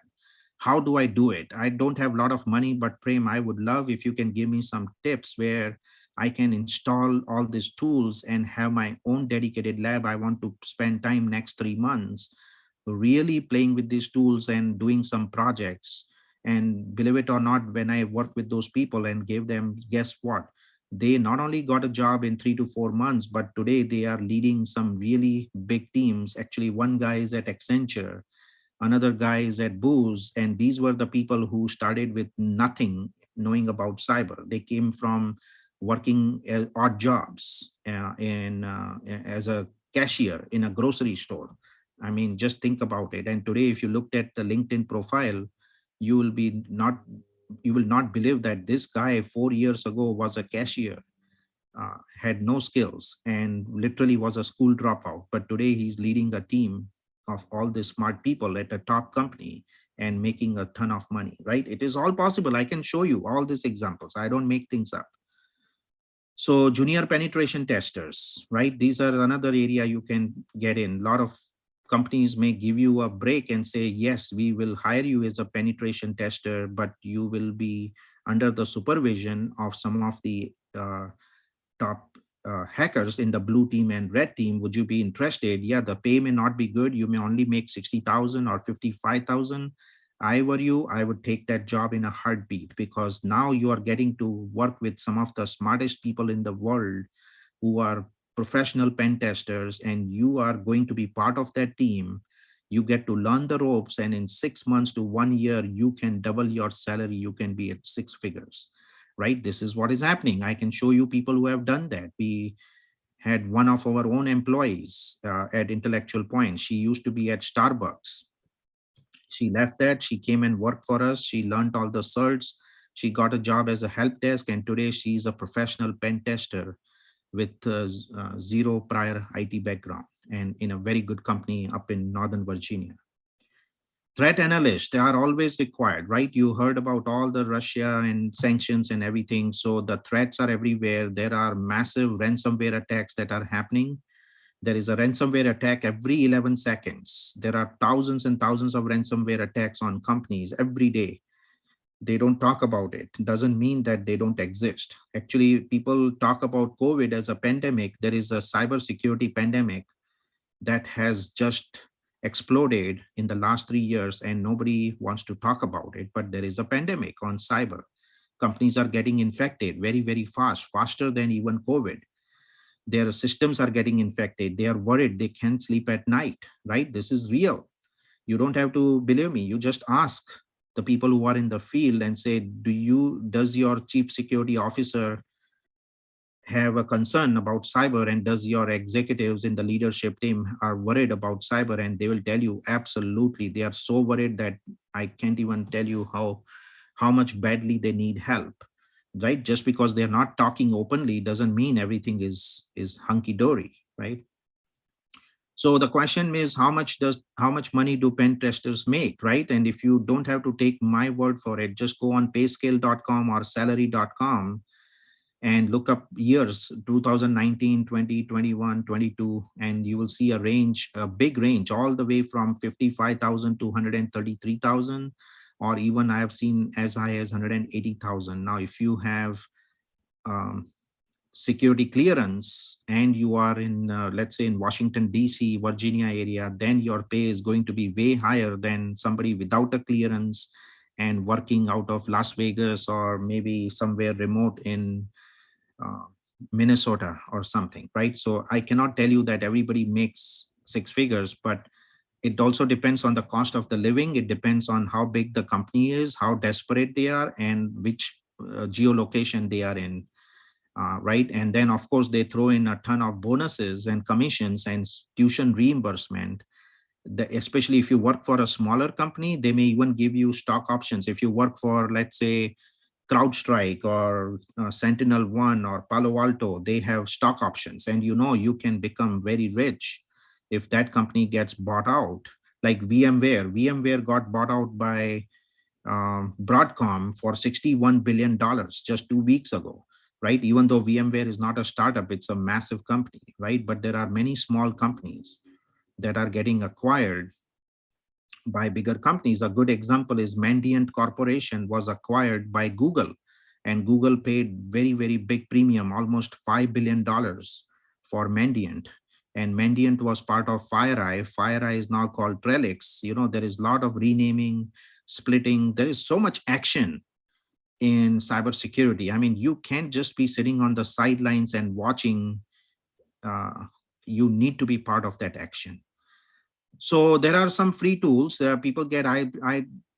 How do I do it? I don't have a lot of money, but Prem, I would love if you can give me some tips where I can install all these tools and have my own dedicated lab. I want to spend time next 3 months really playing with these tools and doing some projects. And believe it or not, when I worked with those people and gave them, guess what? They not only got a job in 3 to 4 months, but today they are leading some really big teams. Actually, one guy is at Accenture, another guy is at Booz, and these were the people who started with nothing knowing about cyber. They came from working odd jobs as a cashier in a grocery store. I mean, just think about it. And today, if you looked at the LinkedIn profile, you will not believe that this guy 4 years ago was a cashier, had no skills, and literally was a school dropout. But today he's leading a team of all these smart people at a top company and making a ton of money, right? It is all possible. I can show you all these examples. I don't make things up. So junior penetration testers, right? These are another area you can get in. A lot of companies may give you a break and say, yes, we will hire you as a penetration tester, but you will be under the supervision of some of the top hackers in the blue team and red team. Would you be interested? Yeah, the pay may not be good. You may only make 60,000 or 55,000. I were you, I would take that job in a heartbeat, because now you are getting to work with some of the smartest people in the world who are professional pen testers, and you are going to be part of that team. You get to learn the ropes, and in 6 months to 1 year, you can double your salary. You can be at 6 figures, right? This is what is happening. I can show you people who have done that. We had one of our own employees at Intellectual Point. She used to be at Starbucks. She left that. She came and worked for us. She learned all the certs. She got a job as a help desk, and today she's a professional pen tester with zero prior IT background and in a very good company up in Northern Virginia. Threat analysts, they are always required, right? You heard about all the Russia and sanctions and everything. So the threats are everywhere. There are massive ransomware attacks that are happening. There is a ransomware attack every 11 seconds. There are thousands and thousands of ransomware attacks on companies every day. They don't talk about it. Doesn't mean that they don't exist. Actually, people talk about COVID as a pandemic. There is a cybersecurity pandemic that has just exploded in the last 3 years, and nobody wants to talk about it. But there is a pandemic on cyber. Companies are getting infected very, very fast, faster than even COVID. Their systems are getting infected. They are worried. They can't sleep at night, right? This is real. You don't have to believe me. You just ask the people who are in the field and say, does your chief security officer have a concern about cyber, and does your executives in the leadership team are worried about cyber? And they will tell you, absolutely. They are so worried that I can't even tell you how much badly they need help, right? Just because they're not talking openly doesn't mean everything is hunky-dory, right? So the question is, how much money do pen testers make, right? And if you don't have to take my word for it, just go on payscale.com or salary.com and look up years 2019, 20, 21, 22, and you will see a big range, all the way from 55,000 to 133,000, or even I have seen as high as 180,000. Now, if you have security clearance and you are in, let's say in Washington, DC, Virginia area, then your pay is going to be way higher than somebody without a clearance and working out of Las Vegas or maybe somewhere remote in Minnesota or something, right? So I cannot tell you that everybody makes 6 figures, but it also depends on the cost of the living. It depends on how big the company is, how desperate they are, and which geolocation they are in, right? And then, of course, they throw in a ton of bonuses and commissions and tuition reimbursement. Especially if you work for a smaller company, they may even give you stock options. If you work for, let's say, CrowdStrike or Sentinel-1 or Palo Alto, they have stock options, and you can become very rich if that company gets bought out. Like VMware got bought out by Broadcom for $61 billion just 2 weeks ago. right? Even though VMware is not a startup, it's a massive company, right? But there are many small companies that are getting acquired by bigger companies. A good example is Mandiant Corporation was acquired by Google, and Google paid very, very big premium, almost $5 billion for Mandiant. And Mandiant was part of FireEye. FireEye is now called Trellix. You know, there is a lot of renaming, splitting. There is so much action in cybersecurity. I mean, you can't just be sitting on the sidelines and watching. You need to be part of that action. So there are some free tools people get. I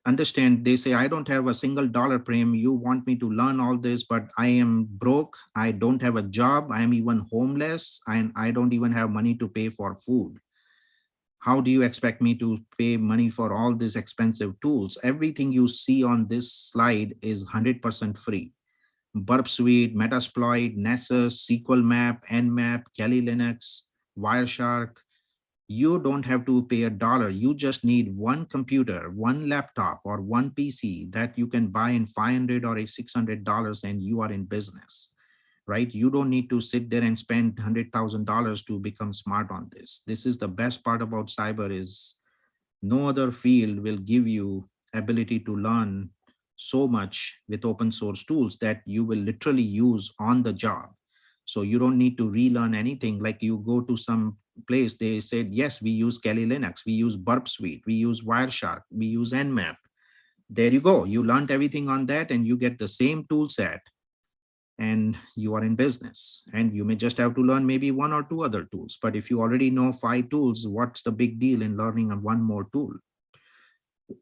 understand, they say, I don't have a single dollar, Prem. You want me to learn all this, but I am broke. I don't have a job. I am even homeless, and I don't even have money to pay for food. How do you expect me to pay money for all these expensive tools? Everything you see on this slide is 100% free. Burp Suite, Metasploit, Nessus, SQL Map, Nmap, Kali Linux, Wireshark. You don't have to pay $1. You just need one computer, one laptop, or one PC that you can buy in $500 or $600, and you are in business, right? You don't need to sit there and spend $100,000 to become smart on this. This is the best part about cyber, is no other field will give you ability to learn so much with open source tools that you will literally use on the job. So you don't need to relearn anything. Like you go to some place, they said, yes, we use Kali Linux, we use Burp Suite, we use Wireshark, we use Nmap. There you go. You learned everything on that, and you get the same tool set, and you are in business. And you may just have to learn maybe one or two other tools. But if you already know 5 tools, what's the big deal in learning one more tool?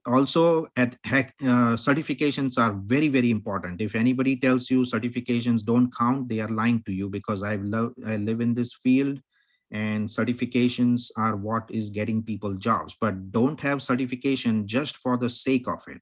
Also, certifications are very, very important. If anybody tells you certifications don't count, they are lying to you, because I live in this field, and certifications are what is getting people jobs. But don't have certification just for the sake of it.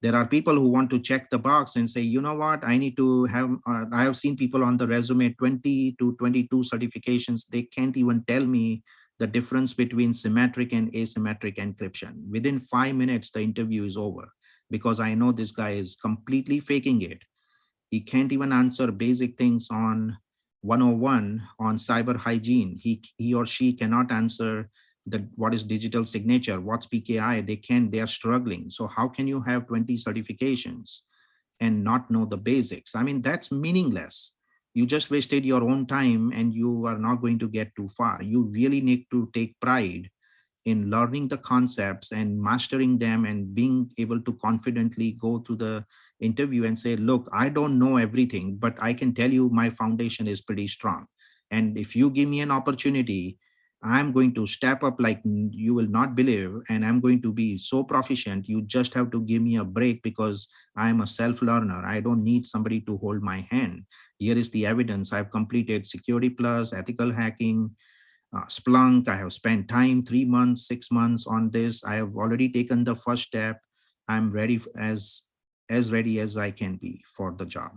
There are people who want to check the box and say, you know what, I need to have, I have seen people on the resume, 20 to 22 certifications. They can't even tell me the difference between symmetric and asymmetric encryption. Within 5 minutes, the interview is over, because I know this guy is completely faking it. He can't even answer basic things on 101 on cyber hygiene. He or she cannot answer what is digital signature, what's PKI. They are struggling. So how can you have 20 certifications and not know the basics? I mean, that's meaningless. You just wasted your own time, and you are not going to get too far. You really need to take pride in learning the concepts and mastering them, and being able to confidently go to the interview and say, look, I don't know everything, but I can tell you my foundation is pretty strong. And if you give me an opportunity, I'm going to step up like you will not believe, and I'm going to be so proficient. You just have to give me a break, because I'm a self-learner. I don't need somebody to hold my hand. Here is the evidence. I've completed Security Plus, ethical hacking, Splunk. I have spent time, 3 months, 6 months on this. I have already taken the first step. I'm ready, as ready as I can be for the job.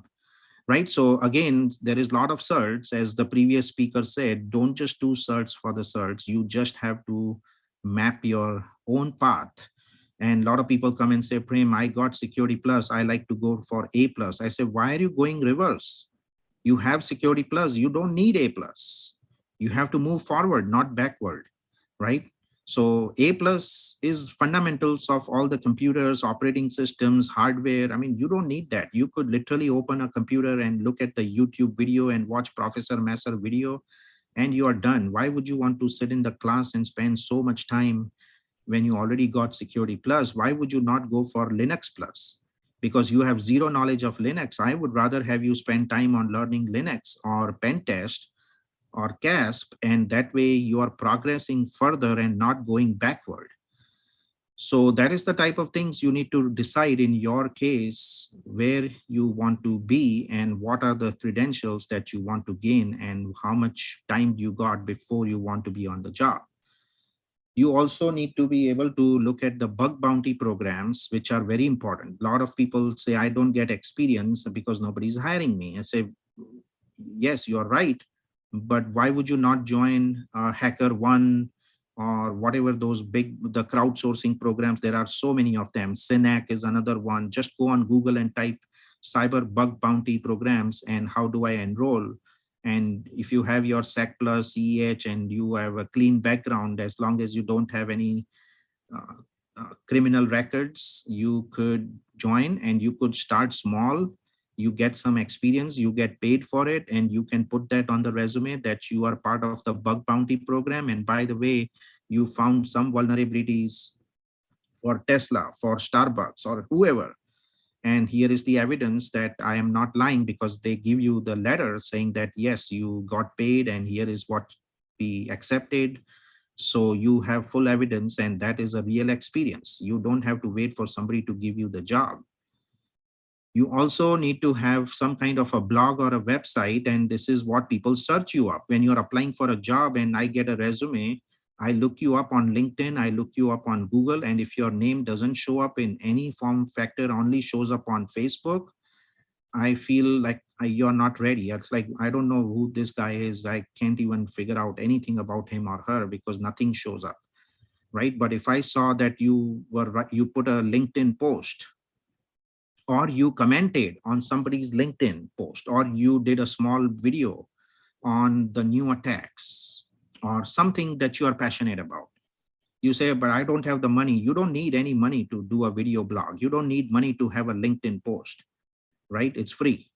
Right. So again, there is a lot of certs. As the previous speaker said, don't just do certs for the certs. You just have to map your own path. And a lot of people come and say, Prem, I got Security Plus, I like to go for A+. I say, why are you going reverse? You have Security Plus, you don't need A+. You have to move forward, not backward, right? So A+ is fundamentals of all the computers, operating systems, hardware. I mean, you don't need that. You could literally open a computer and look at the YouTube video and watch Professor Messer video, and you are done. Why would you want to sit in the class and spend so much time when you already got Security Plus? Why would you not go for Linux Plus? Because you have zero knowledge of Linux. I would rather have you spend time on learning Linux or pen test or CASP, and that way you are progressing further and not going backward. So that is the type of things you need to decide in your case, where you want to be and what are the credentials that you want to gain, and how much time you got before you want to be on the job. You also need to be able to look at the bug bounty programs, which are very important. A lot of people say, I don't get experience because nobody's hiring me. I say, yes, you're right. But why would you not join HackerOne or whatever those the crowdsourcing programs? There are so many of them. Synac is another one. Just go on Google and type cyber bug bounty programs and how do I enroll. And if you have your SEC plus CEH and you have a clean background, as long as you don't have any criminal records, you could join and you could start small. You get some experience, you get paid for it, and you can put that on the resume that you are part of the bug bounty program. And by the way, you found some vulnerabilities for Tesla, for Starbucks, or whoever. And here is the evidence that I am not lying, because they give you the letter saying that, yes, you got paid and here is what we accepted. So you have full evidence, and that is a real experience. You don't have to wait for somebody to give you the job. You also need to have some kind of a blog or a website, and this is what people search you up. When you're applying for a job and I get a resume, I look you up on LinkedIn, I look you up on Google, and if your name doesn't show up in any form factor, only shows up on Facebook, I feel like you're not ready. It's like, I don't know who this guy is. I can't even figure out anything about him or her because nothing shows up, right? But if I saw that you put a LinkedIn post, or you commented on somebody's LinkedIn post, or you did a small video on the new attacks or something that you are passionate about. You say, but I don't have the money. You don't need any money to do a video blog. You don't need money to have a LinkedIn post, right? It's free.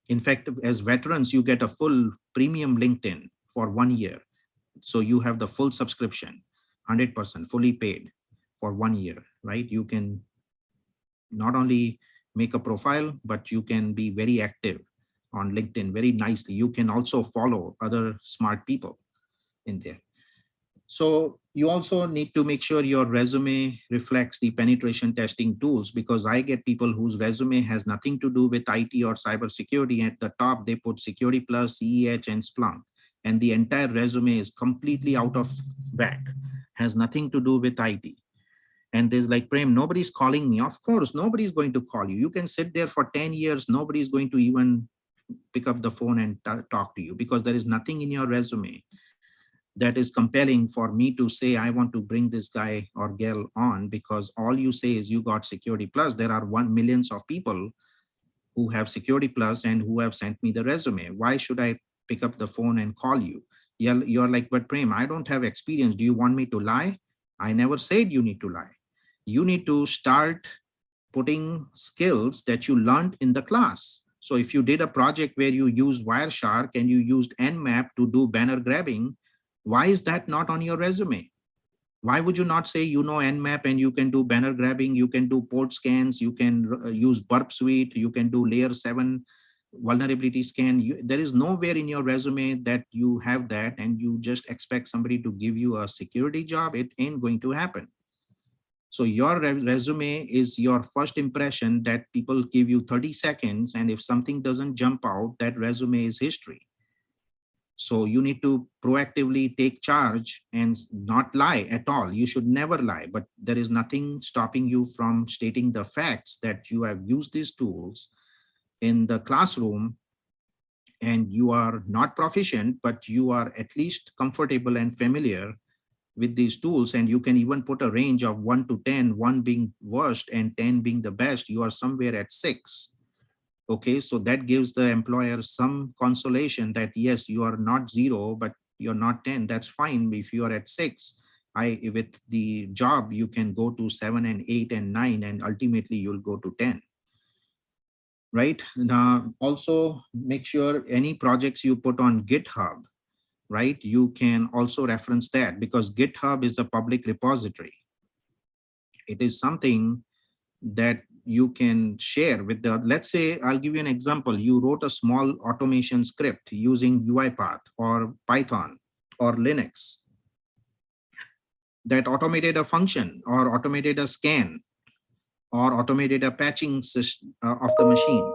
In fact, as veterans, you get a full premium LinkedIn for 1 year. So you have the full subscription, 100% fully paid for 1 year, right? You can not only make a profile, but you can be very active on LinkedIn very nicely. You can also follow other smart people in there. So you also need to make sure your resume reflects the penetration testing tools, because I get people whose resume has nothing to do with IT or cybersecurity. At the top, they put Security Plus, CEH, and Splunk, and the entire resume is completely out of whack, has nothing to do with IT. And there's like, Prem, nobody's calling me. Of course, nobody's going to call you. You can sit there for 10 years. Nobody's going to even pick up the phone and talk to you, because there is nothing in your resume that is compelling for me to say, I want to bring this guy or girl on, because all you say is you got Security Plus. There are millions of people who have Security Plus and who have sent me the resume. Why should I pick up the phone and call you? You're like, but Prem, I don't have experience. Do you want me to lie? I never said you need to lie. You need to start putting skills that you learned in the class. So if you did a project where you used Wireshark and you used Nmap to do banner grabbing, why is that not on your resume? Why would you not say, you know, Nmap and you can do banner grabbing, you can do port scans, you can use Burp Suite, you can do layer 7 vulnerability scan. There is nowhere in your resume that you have that, and you just expect somebody to give you a security job. It ain't going to happen. So your resume is your first impression that people give you 30 seconds. And if something doesn't jump out, that resume is history. So you need to proactively take charge and not lie at all. You should never lie, but there is nothing stopping you from stating the facts that you have used these tools in the classroom, and you are not proficient, but you are at least comfortable and familiar with these tools. And you can even put a range of 1 to 10, 1 being worst and 10 being the best. You are somewhere at 6. Okay, so that gives the employer some consolation that yes, you are not 0, but you're not 10. That's fine. If you are at 6, with the job, you can go to 7 and 8 and 9, and ultimately you'll go to 10. Right now, also make sure any projects you put on GitHub, right, you can also reference that, because GitHub is a public repository. It is something that you can share with the, let's say, I'll give you an example. You wrote a small automation script using UiPath or Python or Linux that automated a function or automated a scan or automated a patching system of the machine.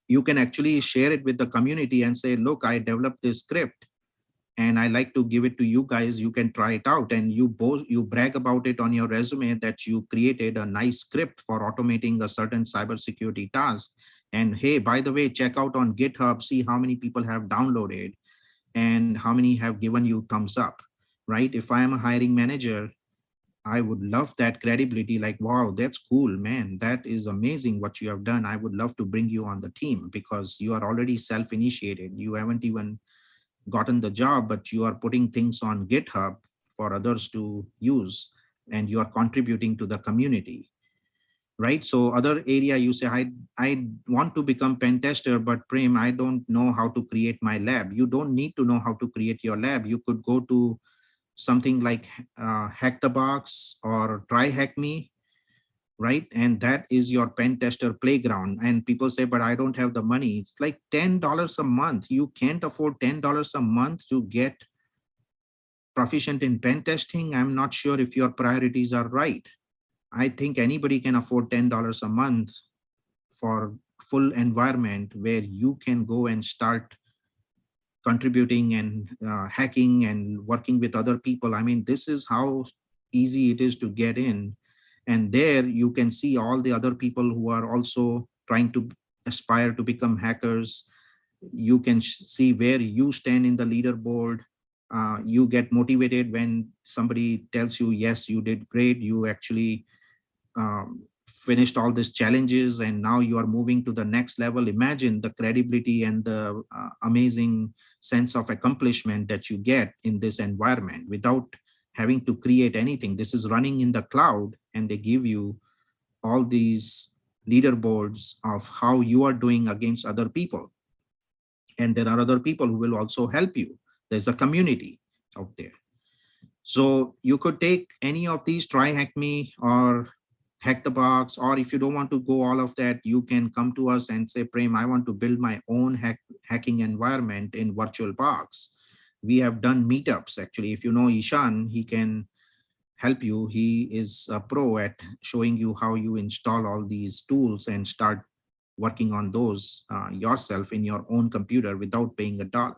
You can actually share it with the community and say, look, I developed this script and I like to give it to you guys. You can try it out, and you brag about it on your resume that you created a nice script for automating a certain cybersecurity task. And hey, by the way, check out on GitHub, see how many people have downloaded and how many have given you thumbs up, right? If I am a hiring manager, I would love that credibility, like, wow, that's cool, man. That is amazing what you have done. I would love to bring you on the team because you are already self-initiated. You haven't even gotten the job, but you are putting things on GitHub for others to use, and you are contributing to the community, right? So other area you say, I want to become pen tester, but Prem, I don't know how to create my lab. You don't need to know how to create your lab. You could go to something like Hack the Box or Try Hack Me, right? And that is your pen tester playground. And people say, but I don't have the money. It's like $10 a month. You can't afford $10 a month to get proficient in pen testing. I'm not sure if your priorities are right. I think anybody can afford $10 a month for full environment where you can go and start contributing and hacking and working with other people. I mean, this is how easy it is to get in. And there you can see all the other people who are also trying to aspire to become hackers. You can see where you stand in the leaderboard. You get motivated when somebody tells you, yes, you did great. You actually finished all these challenges and now you are moving to the next level. Imagine the credibility and the amazing sense of accomplishment that you get in this environment without having to create anything. This is running in the cloud and they give you all these leaderboards of how you are doing against other people. And there are other people who will also help you. There's a community out there. So you could take any of these, Try Hack Me or Hack the Box, or if you don't want to go all of that, you can come to us and say, Prem, I want to build my own hacking environment in VirtualBox. We have done meetups. Actually, if you know Ishan, he can help you. He is a pro at showing you how you install all these tools and start working on those yourself in your own computer without paying $1.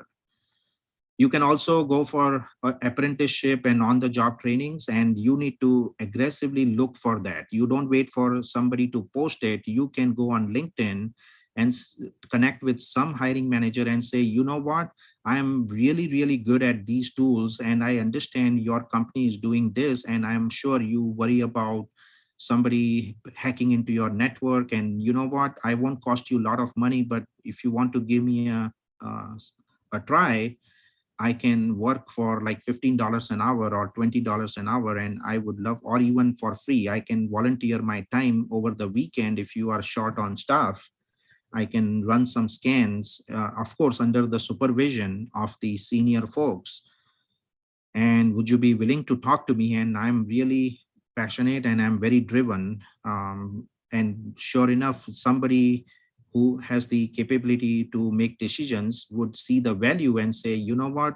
You can also go for apprenticeship and on-the-job trainings, and you need to aggressively look for that. You don't wait for somebody to post it. You can go on LinkedIn and connect with some hiring manager and say, you know what, I am really, really good at these tools, and I understand your company is doing this, and I'm sure you worry about somebody hacking into your network. And you know what, I won't cost you a lot of money, but if you want to give me a try, I can work for like $15 an hour or $20 an hour, and I would love, or even for free, I can volunteer my time over the weekend. If you are short on staff, I can run some scans, of course, under the supervision of the senior folks. And would you be willing to talk to me? And I'm really passionate and I'm very driven. And sure enough, somebody who has the capability to make decisions would see the value and say, you know what,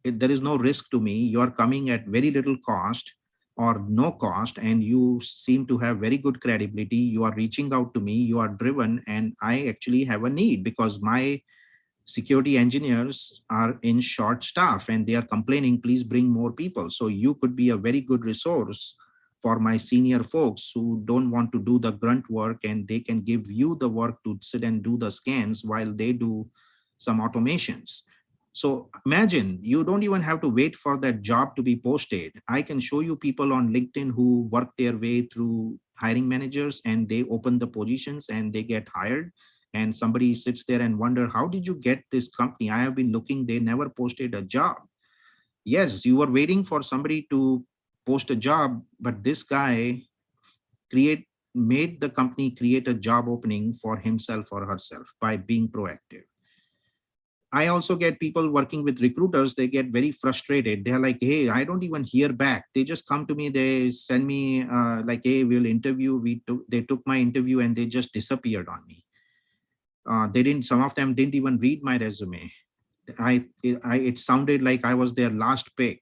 there is no risk to me. You're coming at very little cost or no cost, and you seem to have very good credibility. You are reaching out to me, you are driven, and I actually have a need because my security engineers are in short staff and they are complaining, please bring more people. So you could be a very good resource for my senior folks who don't want to do the grunt work, and they can give you the work to sit and do the scans while they do some automations. So imagine, you don't even have to wait for that job to be posted. I can show you people on LinkedIn who work their way through hiring managers and they open the positions and they get hired. And somebody sits there and wonder, how did you get this company? I have been looking, they never posted a job. Yes, you were waiting for somebody to post a job, but this guy made the company create a job opening for himself or herself by being proactive. I also get people working with recruiters. They get very frustrated. They're like, hey, I don't even hear back. They just come to me. They send me like, hey, we'll interview. They took my interview and they just disappeared on me. Some of them didn't even read my resume. It sounded like I was their last pick.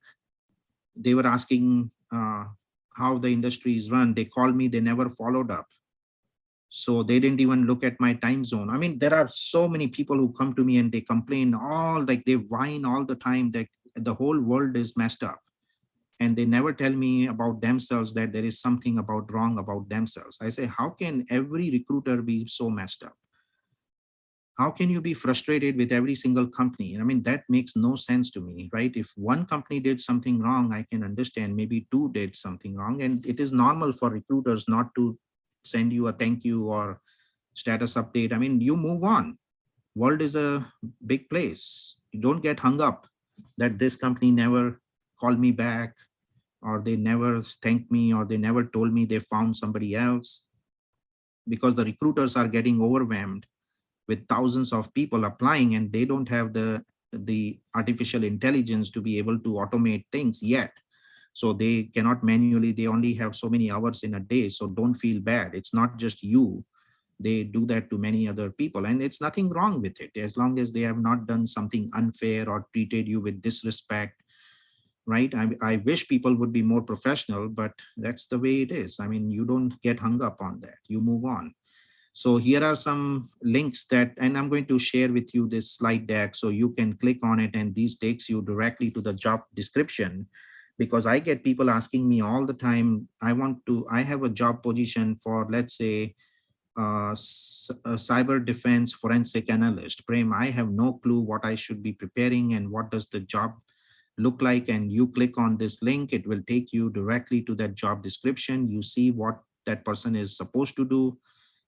They were asking how the industry is run. They called me, they never followed up. So they didn't even look at my time zone. I mean, there are so many people who come to me and they complain they whine all the time that the whole world is messed up. And they never tell me about themselves, that there is something wrong about themselves. I say, how can every recruiter be so messed up? how can you be frustrated with every single company? I mean, that makes no sense to me, right? If one company did something wrong, I can understand maybe two did something wrong. And it is normal for recruiters not to send you a thank you or status update. I mean, you move on. World is a big place. You don't get hung up that this company never called me back, or they never thanked me, or they never told me they found somebody else, because the recruiters are getting overwhelmed with thousands of people applying, and they don't have the artificial intelligence to be able to automate things yet. So they cannot manually, they only have so many hours in a day. So don't feel bad. It's not just you. They do that to many other people, and it's nothing wrong with it as long as they have not done something unfair or treated you with disrespect, right? I wish people would be more professional, but that's the way it is. I mean, you don't get hung up on that. You move on. So here are some links that, and I'm going to share with you this slide deck so you can click on it, and these takes you directly to the job description, because I get people asking me all the time, I have a job position for, let's say, a cyber defense forensic analyst. Prem, I have no clue what I should be preparing and what does the job look like. And you click on this link, it will take you directly to that job description. You see what that person is supposed to do,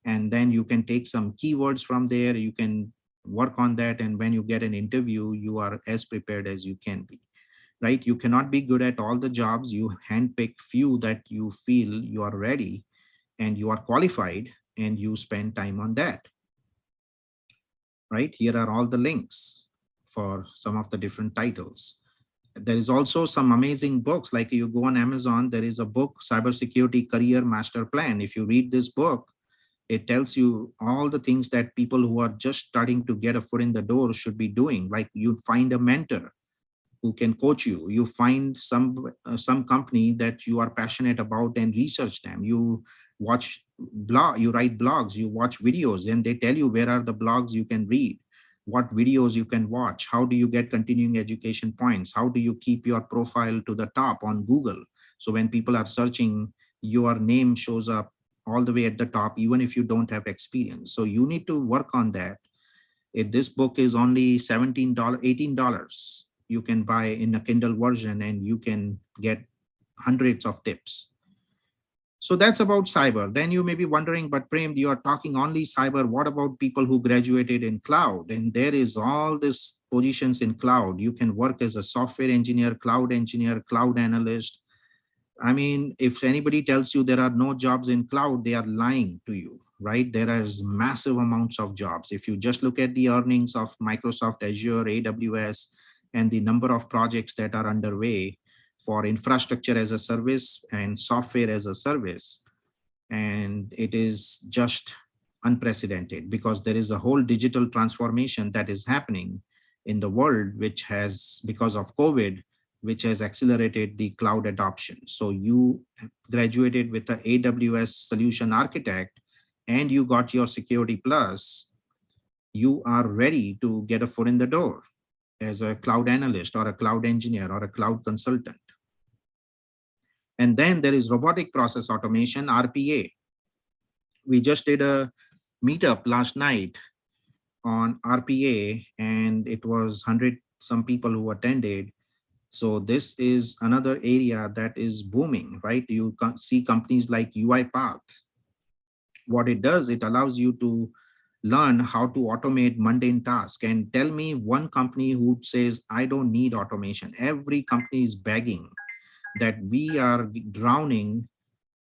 and then you can take some keywords from there. You can work on that, and when you get an interview, you are as prepared as you can be, right? You cannot be good at all the jobs. You handpick few that you feel you are ready and you are qualified, and you spend time on that, right? Here are all the links for some of the different titles. There is also some amazing books, like you go on Amazon, there is a book, Cybersecurity Career Master Plan. If you read this book, it tells you all the things that people who are just starting to get a foot in the door should be doing. Like you find a mentor who can coach you. You find some company that you are passionate about and research them. You watch you write blogs, you watch videos, and they tell you where are the blogs you can read, what videos you can watch, how do you get continuing education points, how do you keep your profile to the top on Google. So when people are searching, your name shows up all the way at the top, even if you don't have experience. So you need to work on that. This book is only $17, $18. You can buy in a Kindle version, and you can get hundreds of tips. So that's about cyber. Then you may be wondering, but Prem, you are talking only cyber. What about people who graduated in cloud? And there is all these positions in cloud. You can work as a software engineer, cloud analyst. I mean, if anybody tells you there are no jobs in cloud, they are lying to you, right? There is massive amounts of jobs. If you just look at the earnings of Microsoft Azure, AWS, and the number of projects that are underway for infrastructure as a service and software as a service, and it is just unprecedented, because there is a whole digital transformation that is happening in the world, which has, because of COVID, which has accelerated the cloud adoption. So you graduated with an AWS solution architect, and you got your Security Plus, you are ready to get a foot in the door as a cloud analyst or a cloud engineer or a cloud consultant. And then there is robotic process automation, RPA. We just did a meetup last night on RPA, and it was 100 some people who attended. So this is another area that is booming, right? You can see companies like UiPath. What it does, it allows you to learn how to automate mundane tasks. And tell me one company who says, I don't need automation. Every company is begging that we are drowning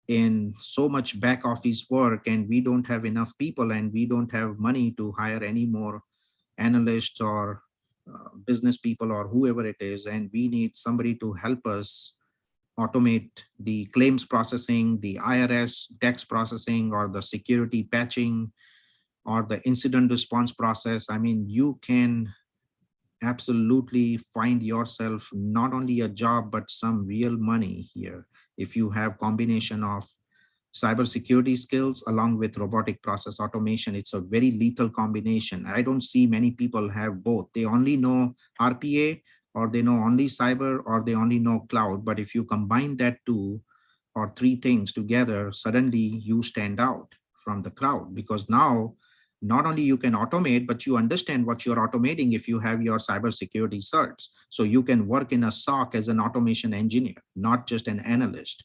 in so much back office work, and we don't have enough people, and we don't have money to hire any more analysts or business people or whoever it is. And we need somebody to help us automate the claims processing, the IRS tax processing, or the security patching, or the incident response process. I mean, you can absolutely find yourself not only a job, but some real money here if you have combination of cybersecurity skills along with robotic process automation. It's a very lethal combination. I don't see many people have both. They only know RPA, or they know only cyber, or they only know cloud. But if you combine that two or three things together, suddenly you stand out from the crowd, because now Not only you can automate, but you understand what you're automating if you have your cybersecurity certs. So you can work in a SOC as an automation engineer, not just an analyst.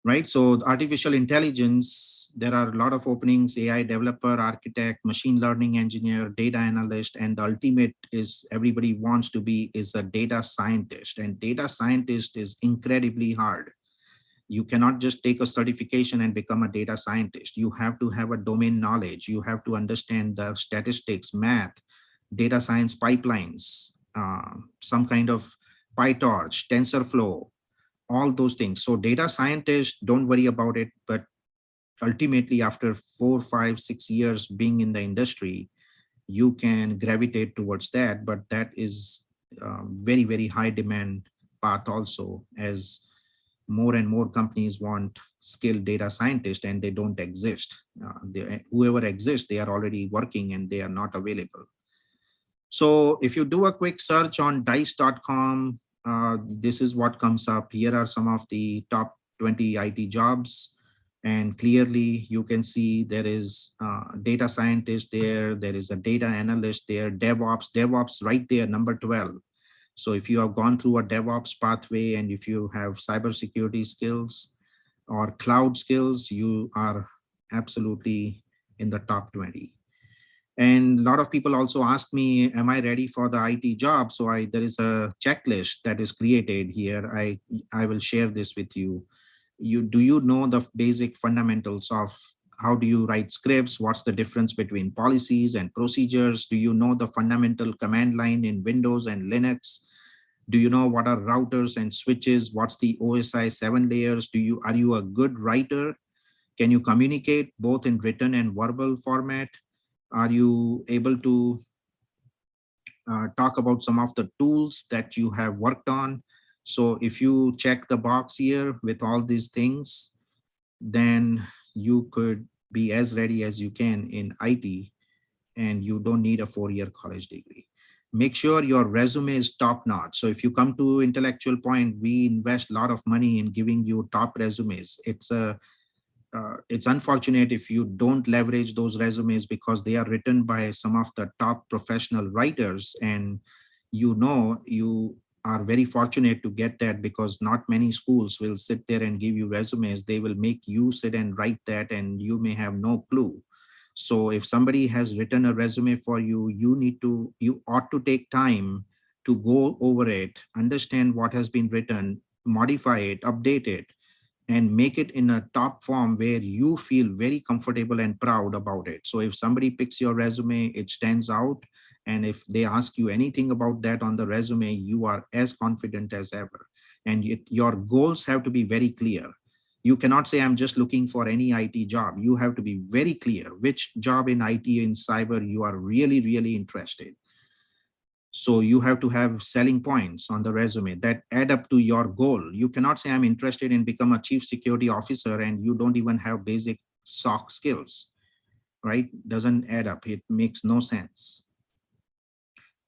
Right? So artificial intelligence, there are a lot of openings: AI developer, architect, machine learning engineer, data analyst, and the ultimate is everybody wants to be is a data scientist. And data scientist is incredibly hard. You cannot just take a certification and become a data scientist. You have to have a domain knowledge. You have to understand the statistics, math, data science pipelines, some kind of PyTorch, TensorFlow, all those things. So data scientists, don't worry about it, but ultimately after 4, 5, 6 years being in the industry, you can gravitate towards that. But that is very, very high demand path also, as more and more companies want skilled data scientists and they don't exist. Whoever exists, they are already working and they are not available. So if you do a quick search on dice.com, this is what comes up. Here are some of the top 20 IT jobs. And clearly you can see there is data scientist there. There is a data analyst there, DevOps right there, number 12. So if you have gone through a DevOps pathway and if you have cybersecurity skills or cloud skills, you are absolutely in the top 20. And a lot of people also ask me, am I ready for the IT job? So there is a checklist that is created here. I will share this with you. Do you know the basic fundamentals of how do you write scripts? What's the difference between policies and procedures? Do you know the fundamental command line in Windows and Linux? Do you know what are routers and switches? What's the OSI 7 layers? Are you a good writer? Can you communicate both in written and verbal format? Are you able to talk about some of the tools that you have worked on? So if you check the box here with all these things, then you could be as ready as you can in IT, and you don't need a 4-year college degree. Make sure your resume is top notch. So if you come to Intellectual Point, we invest a lot of money in giving you top resumes. It's unfortunate if you don't leverage those resumes because they are written by some of the top professional writers, and you are very fortunate to get that, because not many schools will sit there and give you resumes. They will make you sit and write that, and you may have no clue. So if somebody has written a resume for you, you ought to take time to go over it, understand what has been written, modify it, update it, and make it in a top form where you feel very comfortable and proud about it. So if somebody picks your resume, it stands out. And if they ask you anything about that on the resume, you are as confident as ever. And your goals have to be very clear. You cannot say, I'm just looking for any IT job. You have to be very clear which job in IT, in cyber, you are really, really interested. So you have to have selling points on the resume that add up to your goal. You cannot say, I'm interested in become a chief security officer, and you don't even have basic SOC skills, right? Doesn't add up. It makes no sense.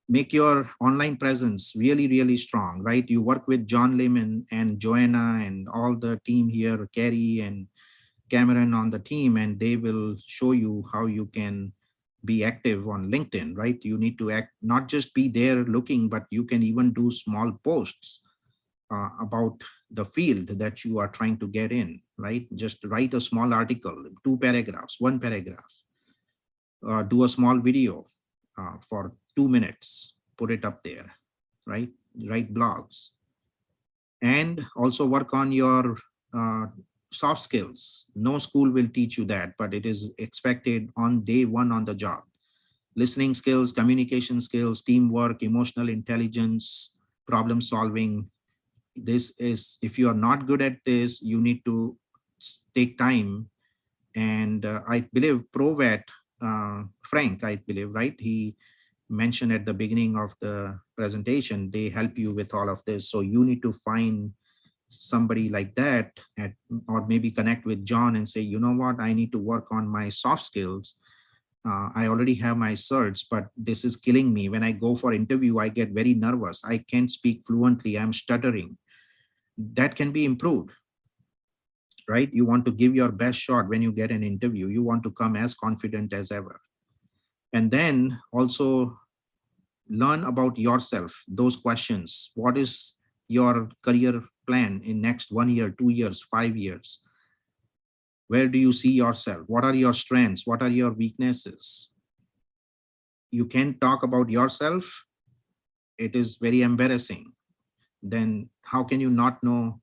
Make your online presence really, really strong, right? You work with John Lim and Joanna and all the team here, Carrie and Cameron on the team, and they will show you how you can be active on LinkedIn, right? You need to not just be there looking, but you can even do small posts about the field that you are trying to get in, right? Just write a small article, 2 paragraphs, 1 paragraph, do a small video for 2 minutes, put it up there, right? Write blogs, and also work on your soft skills. No school will teach you that, but it is expected on day one on the job. Listening skills, communication skills, teamwork, emotional intelligence, problem solving. This is, if you are not good at this, you need to take time. And I believe ProVet, Frank, I believe, right? He mentioned at the beginning of the presentation, they help you with all of this. So you need to find somebody like that or maybe connect with John and say, you know what, I need to work on my soft skills. I already have my certs, but this is killing me. When I go for interview, I get very nervous. I can't speak fluently. I'm stuttering. That can be improved. right? You want to give your best shot when you get an interview. You want to come as confident as ever. And then also learn about yourself, those questions. What is your career plan in next 1 year, 2 years, 5 years? Where do you see yourself? What are your strengths? What are your weaknesses? You can talk about yourself. It is very embarrassing. Then how can you not know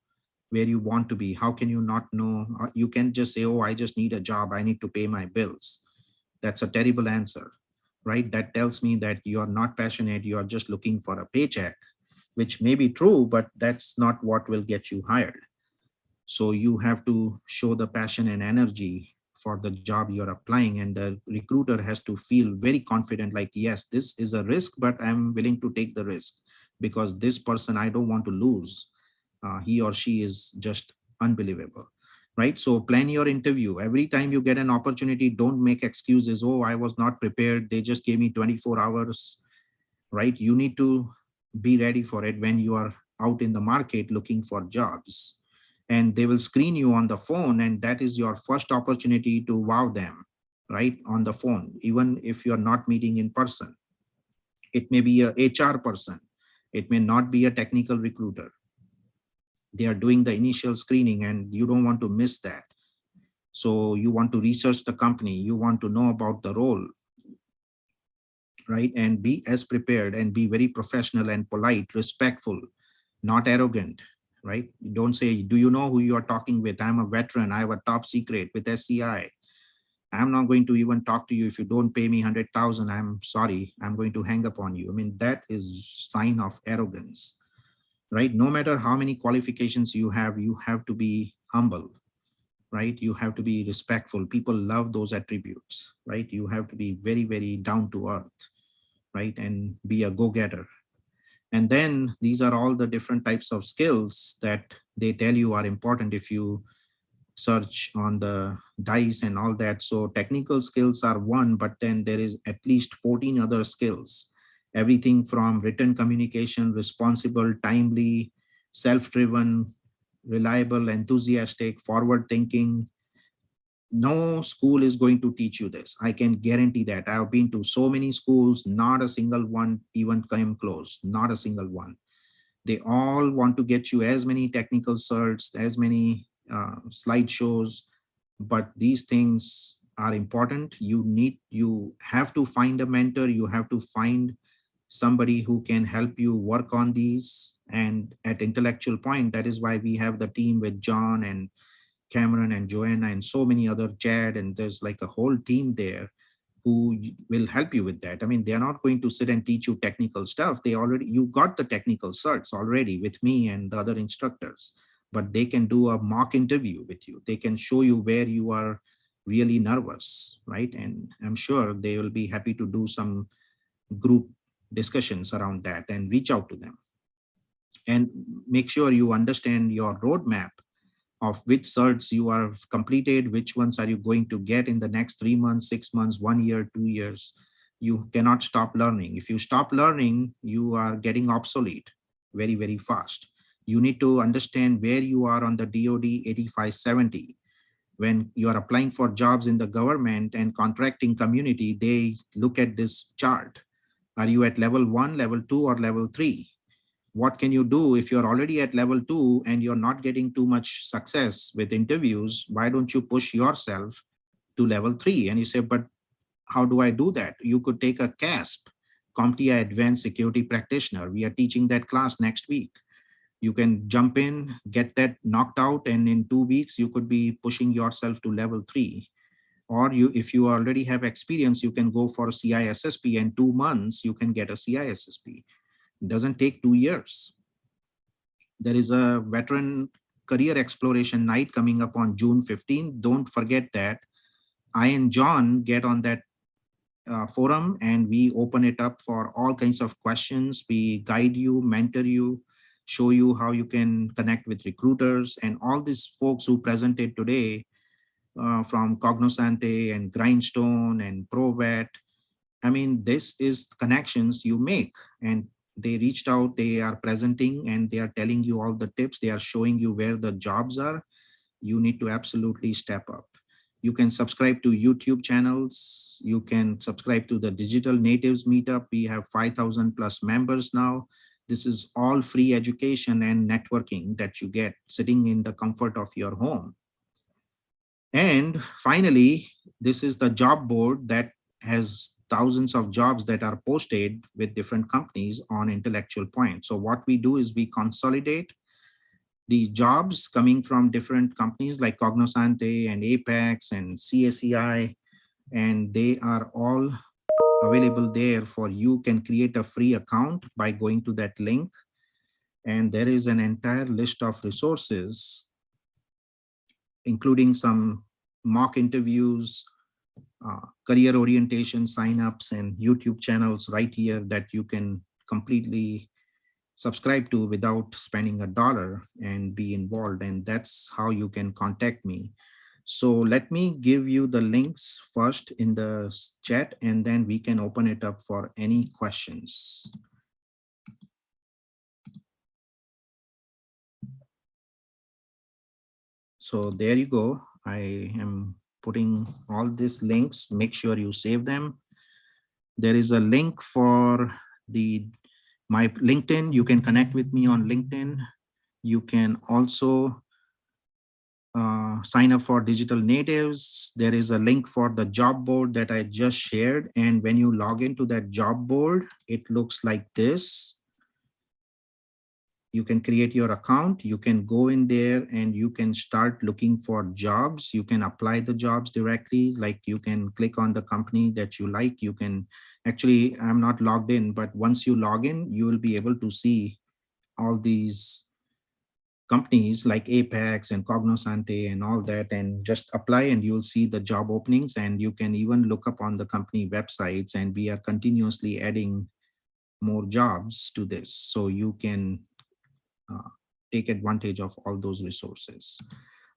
where you want to be? How can you not know? You can just say, oh, I just need a job. I need to pay my bills. That's a terrible answer, right? That tells me that you're not passionate. You're just looking for a paycheck, which may be true, but that's not what will get you hired. So you have to show the passion and energy for the job you're applying, and the recruiter has to feel very confident, like, yes, this is a risk, but I'm willing to take the risk because this person I don't want to lose. He or she is just unbelievable, right? So plan your interview. Every time you get an opportunity, don't make excuses. Oh, I was not prepared. They just gave me 24 hours, right? You need to be ready for it when you are out in the market looking for jobs. And they will screen you on the phone, and that is your first opportunity to wow them, right? On the phone, even if you're not meeting in person. It may be a HR person. It may not be a technical recruiter. They are doing the initial screening and you don't want to miss that. So you want to research the company, you want to know about the role, right? And be as prepared and be very professional and polite, respectful, not arrogant, right? Don't say, do you know who you are talking with? I'm a veteran. I have a top secret with SCI. I'm not going to even talk to you if you don't pay me 100,000. I'm sorry. I'm going to hang up on you. I mean, that is sign of arrogance, right? No matter how many qualifications you have to be humble, right? You have to be respectful. People love those attributes, right? You have to be very, very down to earth, right? And be a go-getter. And then these are all the different types of skills that they tell you are important if you search on the DICE and all that. So technical skills are one, but then there is at least 14 other skills. Everything from written communication, responsible, timely, self-driven, reliable, enthusiastic, forward-thinking. No school is going to teach you this. I can guarantee that. I've been to so many schools, not a single one even came close, not a single one. They all want to get you as many technical certs, as many slideshows, but these things are important. You have to find a mentor. You have to find somebody who can help you work on these. And at Intellectual Point, that is why we have the team with John and Cameron and Joanna and so many other, Chad, and there's like a whole team there who will help you with that. I mean, they're not going to sit and teach you technical stuff. You got the technical certs already with me and the other instructors, but they can do a mock interview with you. They can show you where you are really nervous, right? And I'm sure they will be happy to do some group discussions around that and reach out to them. And make sure you understand your roadmap of which certs you are completed, which ones are you going to get in the next 3 months, 6 months, 1 year, 2 years. You cannot stop learning. If you stop learning, you are getting obsolete very, very fast. You need to understand where you are on the DoD 8570. When you are applying for jobs in the government and contracting community, they look at this chart. Are you at level 1, level 2, or level 3? What can you do if you're already at level 2 and you're not getting too much success with interviews? Why don't you push yourself to level 3? And you say, but how do I do that? You could take a CASP, CompTIA Advanced Security Practitioner. We are teaching that class next week. You can jump in, get that knocked out, and in 2 weeks, you could be pushing yourself to level 3. Or if you already have experience, you can go for a CISSP, and 2 months, you can get a CISSP. It doesn't take 2 years. There is a veteran career exploration night coming up on June 15. Don't forget that. I and John get on that forum and we open it up for all kinds of questions. We guide you, mentor you, show you how you can connect with recruiters, and all these folks who presented today from Cognosante and Grindstone and ProVet. I mean, this is connections you make, and they reached out, they are presenting, and they are telling you all the tips. They are showing you where the jobs are. you need to absolutely step up. You can subscribe to YouTube channels. You can subscribe to the Digital Natives Meetup. We have 5,000 plus members now. This is all free education and networking that you get sitting in the comfort of your home. And finally, this is the job board that has thousands of jobs that are posted with different companies on Intellectual Point. So what we do is we consolidate the jobs coming from different companies like Cognosante and Apex and CSEI, and they are all available there for you. Can create a free account by going to that link. And there is an entire list of resources, including some mock interviews, career orientation signups, and YouTube channels right here that you can completely subscribe to without spending $1 and be involved. And that's how you can contact me. So let me give you the links first in the chat, and then we can open it up for any questions. So there you go. I am putting all these links. Make sure you save them. There is a link for my LinkedIn. You can connect with me on LinkedIn. You can also sign up for Digital Natives. There is a link for the job board that I just shared. And when you log into that job board, it looks like this. You can create your account. You can go in there and you can start looking for jobs. You can apply the jobs directly. Like you can click on the company that you like. You can actually, I'm not logged in, but once you log in, you will be able to see all these companies like Apex and Cognosante and all that, and just apply and you'll see the job openings. And you can even look up on the company websites, and we are continuously adding more jobs to this. So you can take advantage of all those resources.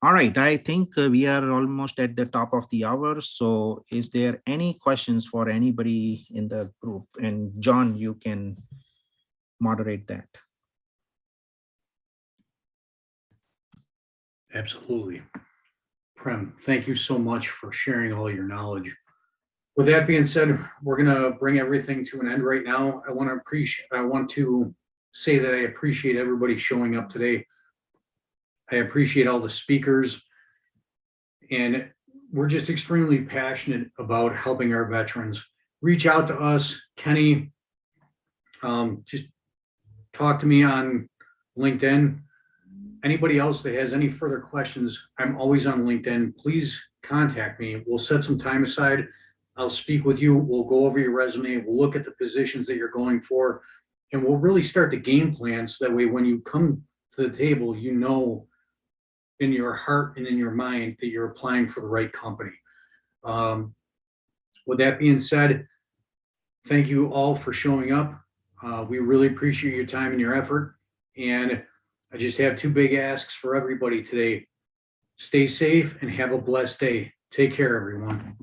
All right, I think we are almost at the top of the hour. So is there any questions for anybody in the group? And John, you can moderate that. Absolutely. Prem, thank you so much for sharing all your knowledge. With that being said, we're going to bring everything to an end right now. I want to say that I appreciate everybody showing up today. I appreciate all the speakers, and we're just extremely passionate about helping our veterans. Reach out to us, Kenny. Just talk to me on LinkedIn. Anybody else that has any further questions, I'm always on LinkedIn. Please contact me. We'll set some time aside. I'll speak with you. We'll go over your resume. We'll look at the positions that you're going for, and we'll really start the game plan so that way when you come to the table, you know in your heart and in your mind that you're applying for the right company. With that being said, thank you all for showing up. We really appreciate your time and your effort. And I just have two big asks for everybody today. Stay safe and have a blessed day. Take care, everyone.